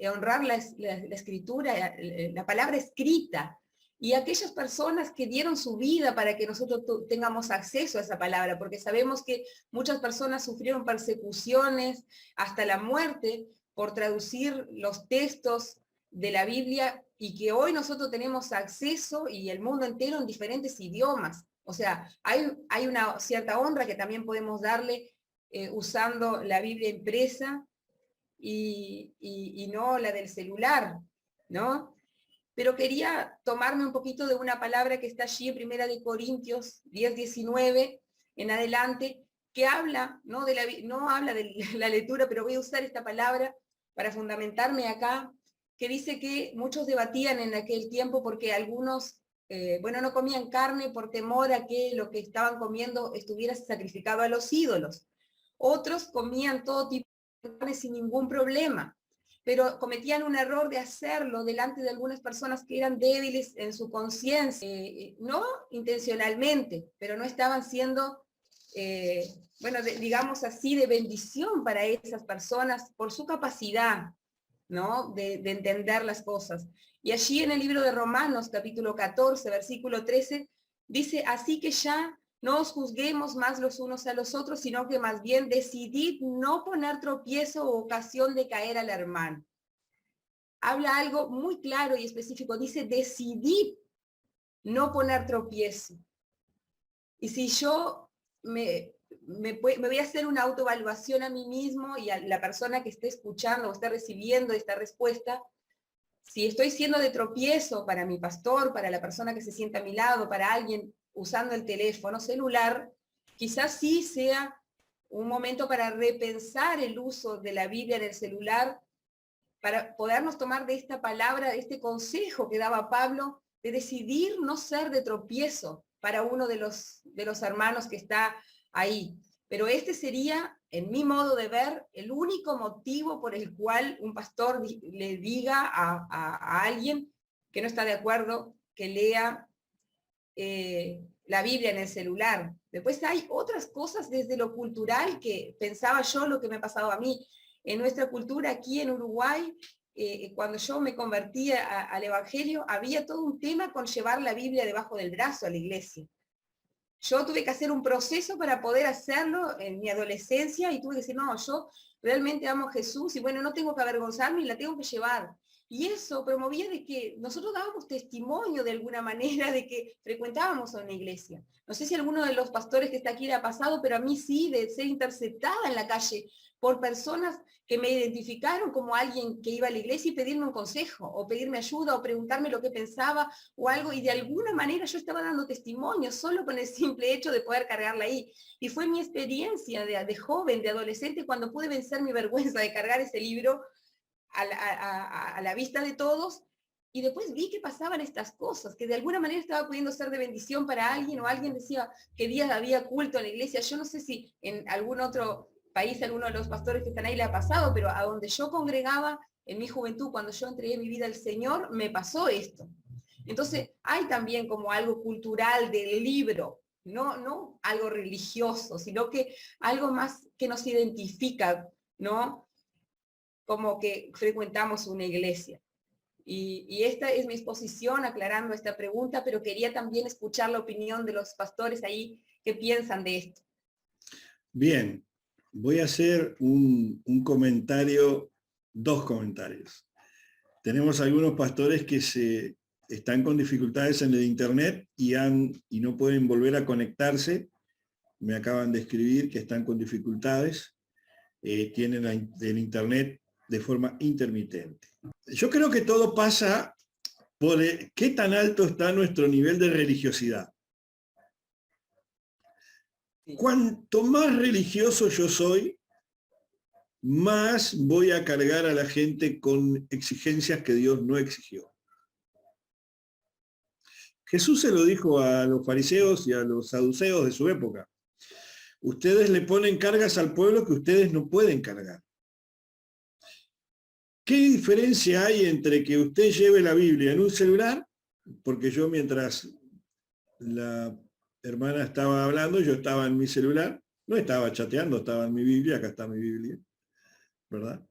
honrar la escritura, la palabra escrita, y aquellas personas que dieron su vida para que nosotros tengamos acceso a esa palabra, porque sabemos que muchas personas sufrieron persecuciones hasta la muerte por traducir los textos de la Biblia, y que hoy nosotros tenemos acceso y el mundo entero en diferentes idiomas. O sea, hay una cierta honra que también podemos darle usando la Biblia impresa y no la del celular, ¿no? Pero quería tomarme un poquito de una palabra que está allí en 1 Corintios 10:19 en adelante, que habla, no habla de la lectura, pero voy a usar esta palabra para fundamentarme acá, que dice que muchos debatían en aquel tiempo porque algunos, no comían carne por temor a que lo que estaban comiendo estuviera sacrificado a los ídolos. Otros comían todo tipo de carne sin ningún problema, pero cometían un error de hacerlo delante de algunas personas que eran débiles en su conciencia, no intencionalmente, pero no estaban siendo, digamos así, de bendición para esas personas por su capacidad, ¿no? de entender las cosas. Y allí en el libro de Romanos, capítulo 14, versículo 13, dice, así que ya no os juzguemos más los unos a los otros, sino que más bien decidid no poner tropiezo o ocasión de caer al hermano. Habla algo muy claro y específico. Dice, decidid no poner tropiezo. Y si yo me voy a hacer una autoevaluación a mí mismo y a la persona que esté escuchando o esté recibiendo esta respuesta, si estoy siendo de tropiezo para mi pastor, para la persona que se sienta a mi lado, para alguien usando el teléfono celular, quizás sí sea un momento para repensar el uso de la Biblia en el celular, para podernos tomar de esta palabra, de este consejo que daba Pablo, de decidir no ser de tropiezo para uno de los hermanos que está ahí. Pero este sería, en mi modo de ver, el único motivo por el cual un pastor le diga a alguien que no está de acuerdo que lea la Biblia en el celular. Después hay otras cosas desde lo cultural que pensaba yo, lo que me ha pasado a mí. En nuestra cultura aquí en Uruguay, cuando yo me convertí al Evangelio, había todo un tema con llevar la Biblia debajo del brazo a la iglesia. Yo tuve que hacer un proceso para poder hacerlo en mi adolescencia y tuve que decir, no, yo realmente amo a Jesús y bueno, no tengo que avergonzarme y la tengo que llevar. Y eso promovía de que nosotros dábamos testimonio de alguna manera de que frecuentábamos a una iglesia. No sé si alguno de los pastores que está aquí le ha pasado, pero a mí sí, de ser interceptada en la calle por personas que me identificaron como alguien que iba a la iglesia y pedirme un consejo, o pedirme ayuda, o preguntarme lo que pensaba, o algo, y de alguna manera yo estaba dando testimonio solo con el simple hecho de poder cargarla ahí. Y fue mi experiencia de joven, de adolescente, cuando pude vencer mi vergüenza de cargar ese libro a la vista de todos, y después vi que pasaban estas cosas, que de alguna manera estaba pudiendo ser de bendición para alguien, o alguien decía que días había culto en la iglesia. Yo no sé si en algún otro país, alguno de los pastores que están ahí le ha pasado, pero a donde yo congregaba en mi juventud, cuando yo entregué mi vida al Señor, me pasó esto. Entonces, hay también como algo cultural del libro, no algo religioso, sino que algo más que nos identifica, ¿no? Como que frecuentamos una iglesia. Y esta es mi exposición aclarando esta pregunta, pero quería también escuchar la opinión de los pastores ahí que piensan de esto. Bien, voy a hacer un comentario, dos comentarios. Tenemos algunos pastores que están con dificultades en el internet y no pueden volver a conectarse. Me acaban de escribir que están con dificultades, tienen el internet de forma intermitente. Yo creo que todo pasa por qué tan alto está nuestro nivel de religiosidad. Cuanto más religioso yo soy, más voy a cargar a la gente con exigencias que Dios no exigió. Jesús se lo dijo a los fariseos y a los saduceos de su época. Ustedes le ponen cargas al pueblo que ustedes no pueden cargar. ¿Qué diferencia hay entre que usted lleve la Biblia en un celular? Porque yo, mientras la hermana estaba hablando, yo estaba en mi celular, no estaba chateando, estaba en mi Biblia, acá está mi Biblia, ¿verdad?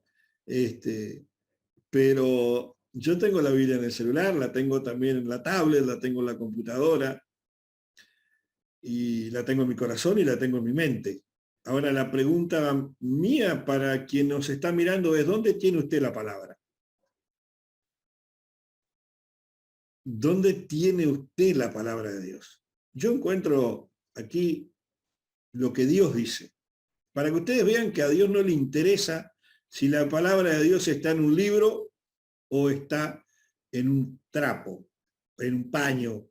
Pero yo tengo la Biblia en el celular, la tengo también en la tablet, la tengo en la computadora, y la tengo en mi corazón y la tengo en mi mente. Ahora la pregunta mía para quien nos está mirando es, ¿dónde tiene usted la palabra? ¿Dónde tiene usted la palabra de Dios? Yo encuentro aquí lo que Dios dice, para que ustedes vean que a Dios no le interesa si la palabra de Dios está en un libro o está en un trapo, en un paño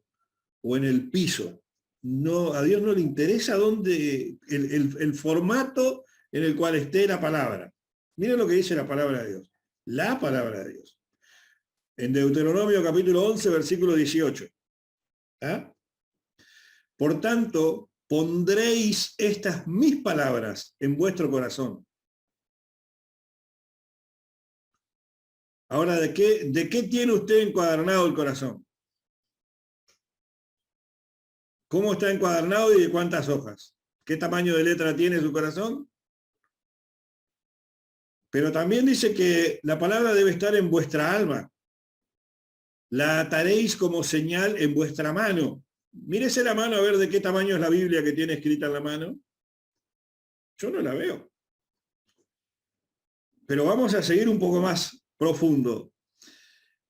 o en el piso. No, a Dios no le interesa el formato en el cual esté la palabra. Miren lo que dice la palabra de Dios. La palabra de Dios. En Deuteronomio capítulo 11, versículo 18. ¿Ah? Por tanto, pondréis estas mis palabras en vuestro corazón. Ahora, ¿de qué tiene usted encuadernado el corazón? ¿Cómo está encuadernado y de cuántas hojas? ¿Qué tamaño de letra tiene su corazón? Pero también dice que la palabra debe estar en vuestra alma. La ataréis como señal en vuestra mano. Mírese la mano a ver de qué tamaño es la Biblia que tiene escrita en la mano. Yo no la veo. Pero vamos a seguir un poco más profundo.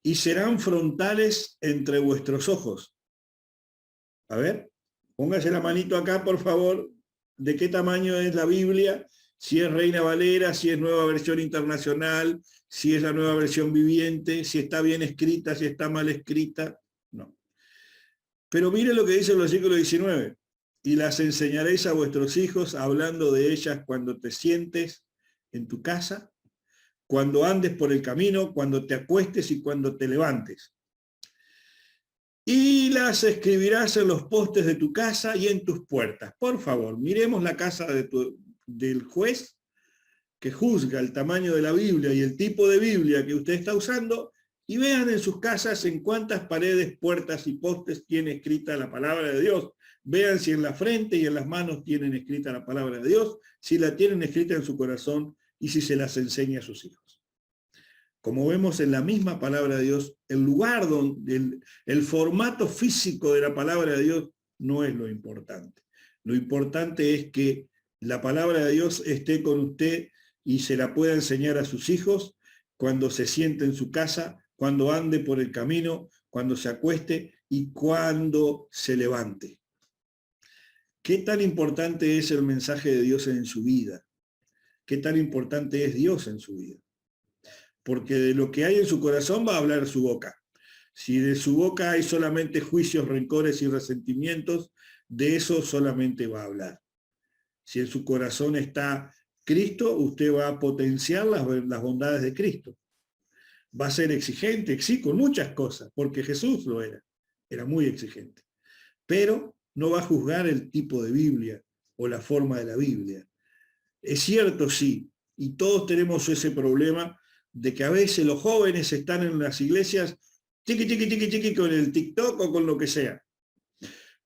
Y serán frontales entre vuestros ojos. A ver, póngase la manito acá, por favor, de qué tamaño es la Biblia, si es Reina Valera, si es Nueva Versión Internacional, si es la Nueva Versión Viviente, si está bien escrita, si está mal escrita. No. Pero mire lo que dice el versículo 19. Y las enseñaréis a vuestros hijos, hablando de ellas cuando te sientes en tu casa, cuando andes por el camino, cuando te acuestes y cuando te levantes. Y las escribirás en los postes de tu casa y en tus puertas. Por favor, miremos la casa del juez que juzga el tamaño de la Biblia y el tipo de Biblia que usted está usando, y vean en sus casas en cuántas paredes, puertas y postes tiene escrita la palabra de Dios. Vean si en la frente y en las manos tienen escrita la palabra de Dios, si la tienen escrita en su corazón y si se las enseña a sus hijos. Como vemos en la misma palabra de Dios, el lugar donde el formato físico de la palabra de Dios no es lo importante. Lo importante es que la palabra de Dios esté con usted y se la pueda enseñar a sus hijos cuando se siente en su casa, cuando ande por el camino, cuando se acueste y cuando se levante. ¿Qué tan importante es el mensaje de Dios en su vida? ¿Qué tan importante es Dios en su vida? Porque de lo que hay en su corazón va a hablar su boca. Si de su boca hay solamente juicios, rencores y resentimientos, de eso solamente va a hablar. Si en su corazón está Cristo, usted va a potenciar las bondades de Cristo. Va a ser exigente, sí, con muchas cosas, porque Jesús lo era muy exigente. Pero no va a juzgar el tipo de Biblia o la forma de la Biblia. Es cierto, sí, y todos tenemos ese problema de que a veces los jóvenes están en las iglesias tiqui, tiqui, tiqui, tiqui, con el TikTok o con lo que sea.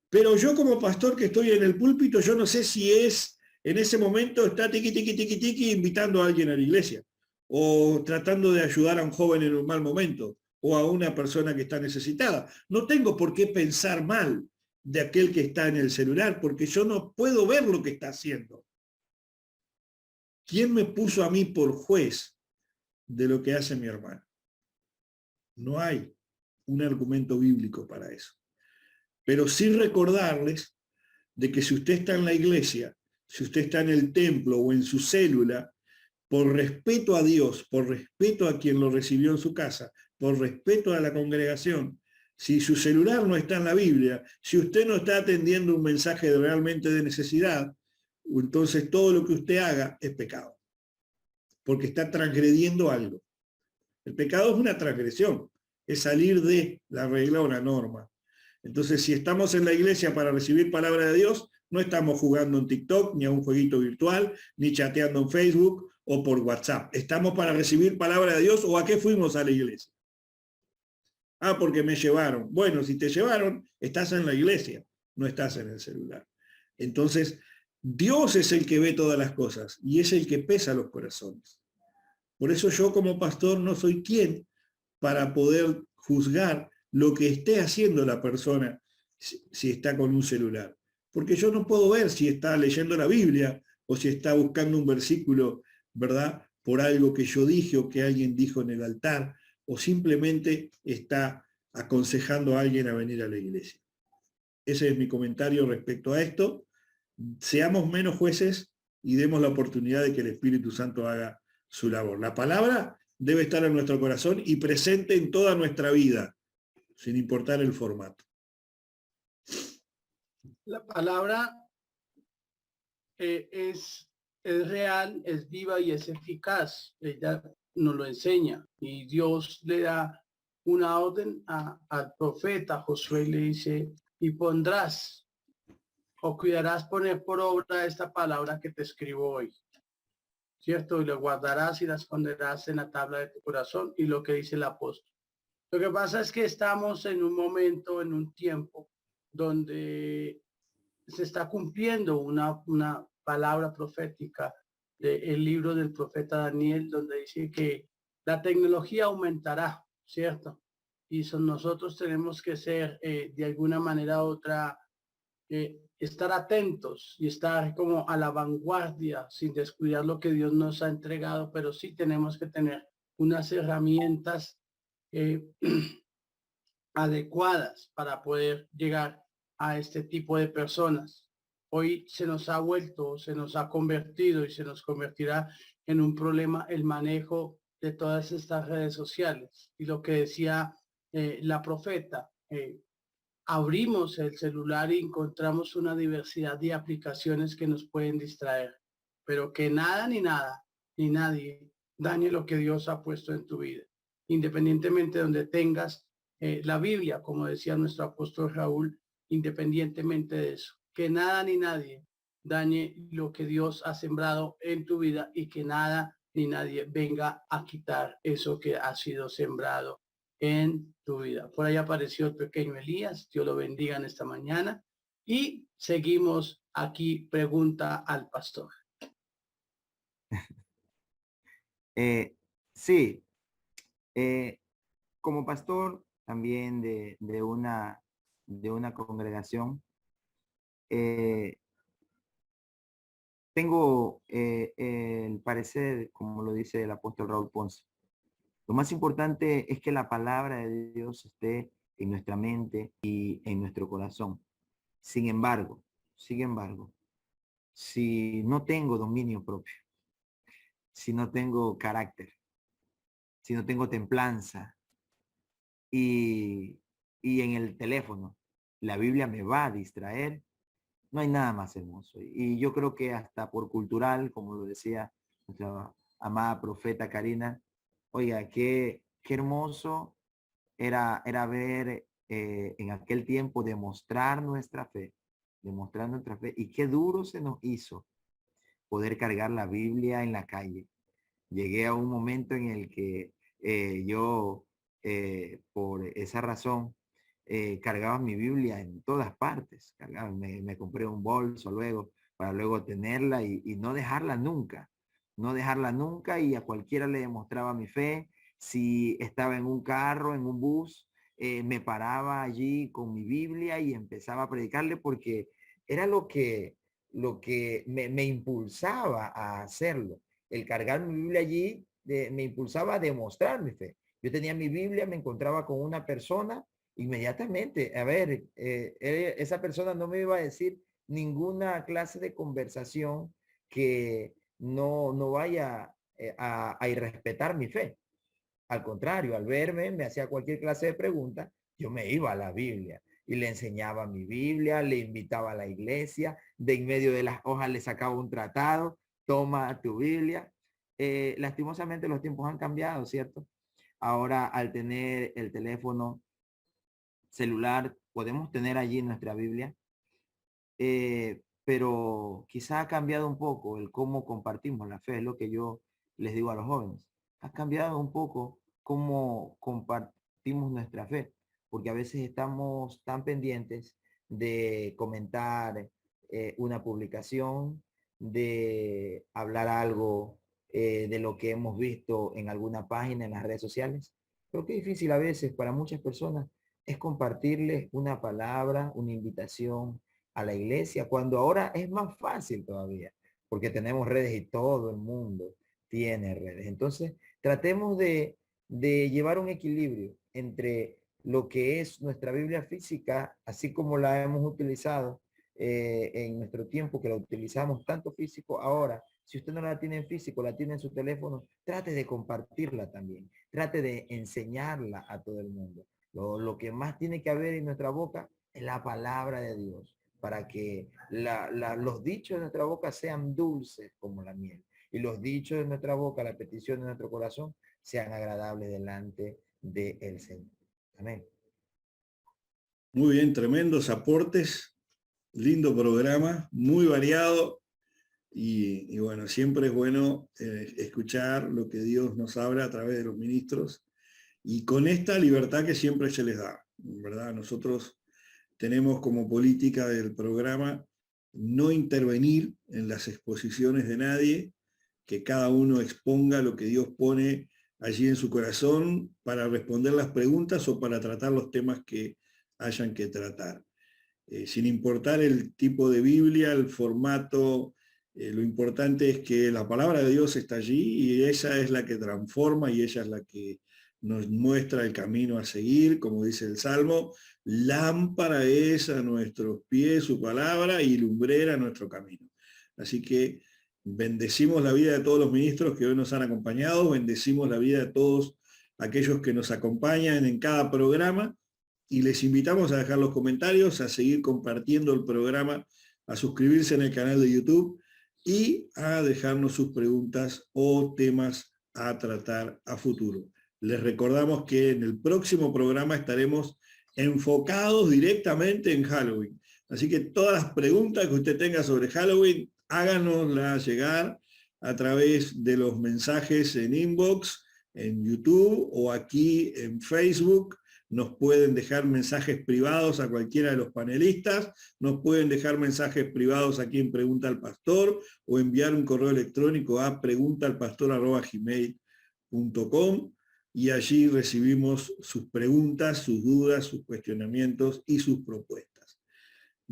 Pero yo como pastor que estoy en el púlpito, yo no sé si en ese momento está tiqui, tiqui, tiqui, tiqui, invitando a alguien a la iglesia, o tratando de ayudar a un joven en un mal momento, o a una persona que está necesitada. No tengo por qué pensar mal de aquel que está en el celular, porque yo no puedo ver lo que está haciendo. ¿Quién me puso a mí por juez de lo que hace mi hermano? No hay un argumento bíblico para eso. Pero sí recordarles de que si usted está en la iglesia, si usted está en el templo o en su célula, por respeto a Dios, por respeto a quien lo recibió en su casa, por respeto a la congregación, si su celular no está en la Biblia, si usted no está atendiendo un mensaje realmente de necesidad, entonces todo lo que usted haga es pecado, porque está transgrediendo algo. El pecado es una transgresión, es salir de la regla o la norma. Entonces, si estamos en la iglesia para recibir palabra de Dios, no estamos jugando en TikTok, ni a un jueguito virtual, ni chateando en Facebook o por WhatsApp. Estamos para recibir palabra de Dios. ¿O a qué fuimos a la iglesia? Ah, porque me llevaron. Bueno, si te llevaron, estás en la iglesia, no estás en el celular. Entonces, Dios es el que ve todas las cosas y es el que pesa los corazones. Por eso yo como pastor no soy quien para poder juzgar lo que esté haciendo la persona si está con un celular. Porque yo no puedo ver si está leyendo la Biblia o si está buscando un versículo, ¿verdad? Por algo que yo dije o que alguien dijo en el altar, o simplemente está aconsejando a alguien a venir a la iglesia. Ese es mi comentario respecto a esto. Seamos menos jueces y demos la oportunidad de que el Espíritu Santo haga su labor. La palabra debe estar en nuestro corazón y presente en toda nuestra vida, sin importar el formato. La palabra es real, es viva y es eficaz. Ella nos lo enseña y Dios le da una orden al profeta Josué, le dice, y pondrás o cuidarás poner por obra esta palabra que te escribo hoy, ¿cierto? Y lo guardarás y la esconderás en la tabla de tu corazón, y lo que dice el apóstol. Lo que pasa es que estamos en un momento, en un tiempo, donde se está cumpliendo una palabra profética del libro del profeta Daniel, donde dice que la tecnología aumentará, ¿cierto? Y nosotros tenemos que ser, de alguna manera u otra, estar atentos y estar como a la vanguardia sin descuidar lo que Dios nos ha entregado, pero sí tenemos que tener unas herramientas adecuadas para poder llegar a este tipo de personas. Hoy se nos ha vuelto, se nos ha convertido y se nos convertirá en un problema el manejo de todas estas redes sociales. Y lo que decía la profeta, abrimos el celular y encontramos una diversidad de aplicaciones que nos pueden distraer, pero que nada ni nadie dañe lo que Dios ha puesto en tu vida, independientemente de donde tengas la Biblia, como decía nuestro apóstol Raúl, independientemente de eso, que nada ni nadie dañe lo que Dios ha sembrado en tu vida y que nada ni nadie venga a quitar eso que ha sido sembrado en tu vida. Por ahí apareció el pequeño Elías, Dios lo bendiga en esta mañana y seguimos aquí, pregunta al pastor. Sí, como pastor también de una congregación, Tengo el parecer, como lo dice el apóstol Raúl Ponce. Lo más importante es que la palabra de Dios esté en nuestra mente y en nuestro corazón. Sin embargo, si no tengo dominio propio, si no tengo carácter, si no tengo templanza y en el teléfono la Biblia me va a distraer, no hay nada más hermoso. Y yo creo que hasta por cultural, como lo decía nuestra amada profeta Karina, oiga, qué hermoso era ver en aquel tiempo demostrar nuestra fe, y qué duro se nos hizo poder cargar la Biblia en la calle. Llegué a un momento en el que yo, por esa razón, cargaba mi Biblia en todas partes. Me compré un bolso luego para luego tenerla y no dejarla nunca. No dejarla nunca, y a cualquiera le demostraba mi fe. Si estaba en un carro, en un bus, me paraba allí con mi Biblia y empezaba a predicarle, porque era lo que me impulsaba a hacerlo. El cargar mi Biblia allí me impulsaba a demostrar mi fe. Yo tenía mi Biblia, me encontraba con una persona, inmediatamente, a ver, esa persona no me iba a decir ninguna clase de conversación que no vaya a irrespetar mi fe. Al contrario, al verme, me hacía cualquier clase de pregunta, yo me iba a la Biblia y le enseñaba mi Biblia, le invitaba a la iglesia, de en medio de las hojas le sacaba un tratado, toma tu Biblia. Lastimosamente los tiempos han cambiado, ¿cierto? Ahora, al tener el teléfono celular, podemos tener allí nuestra Biblia, pero quizá ha cambiado un poco el cómo compartimos la fe, es lo que yo les digo a los jóvenes. Ha cambiado un poco cómo compartimos nuestra fe, porque a veces estamos tan pendientes de comentar una publicación, de hablar algo de lo que hemos visto en alguna página en las redes sociales. Pero qué difícil a veces para muchas personas es compartirles una palabra, una invitación a la iglesia, cuando ahora es más fácil todavía, porque tenemos redes y todo el mundo tiene redes. Entonces, tratemos de llevar un equilibrio entre lo que es nuestra Biblia física, así como la hemos utilizado en nuestro tiempo, que la utilizamos tanto físico. Ahora, si usted no la tiene en físico, la tiene en su teléfono, trate de compartirla también, trate de enseñarla a todo el mundo. Lo que más tiene que haber en nuestra boca es la palabra de Dios, para que los dichos de nuestra boca sean dulces como la miel, y los dichos de nuestra boca, la petición de nuestro corazón, sean agradables delante del Señor. Amén. Muy bien, tremendos aportes, lindo programa, muy variado, y bueno, siempre es bueno escuchar lo que Dios nos habla a través de los ministros, y con esta libertad que siempre se les da, ¿verdad? Nosotros tenemos como política del programa no intervenir en las exposiciones de nadie, que cada uno exponga lo que Dios pone allí en su corazón para responder las preguntas o para tratar los temas que hayan que tratar. Sin importar el tipo de Biblia, el formato, lo importante es que la palabra de Dios está allí, y esa es la que transforma, y ella es la que nos muestra el camino a seguir, como dice el Salmo: lámpara es a nuestros pies su palabra y lumbrera nuestro camino. Así que bendecimos la vida de todos los ministros que hoy nos han acompañado, bendecimos la vida de todos aquellos que nos acompañan en cada programa, y les invitamos a dejar los comentarios, a seguir compartiendo el programa, a suscribirse en el canal de YouTube y a dejarnos sus preguntas o temas a tratar a futuro. Les recordamos que en el próximo programa estaremos enfocados directamente en Halloween. Así que todas las preguntas que usted tenga sobre Halloween, háganoslas llegar a través de los mensajes en inbox, en YouTube o aquí en Facebook. Nos pueden dejar mensajes privados a cualquiera de los panelistas, nos pueden dejar mensajes privados aquí en Pregunta al Pastor, o enviar un correo electrónico a preguntalpastor@gmail.com, y allí recibimos sus preguntas, sus dudas, sus cuestionamientos y sus propuestas.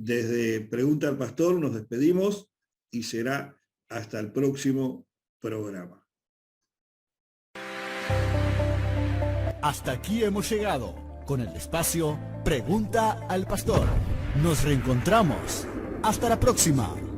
Desde Pregunta al Pastor nos despedimos y será hasta el próximo programa. Hasta aquí hemos llegado con el espacio Pregunta al Pastor. Nos reencontramos. Hasta la próxima.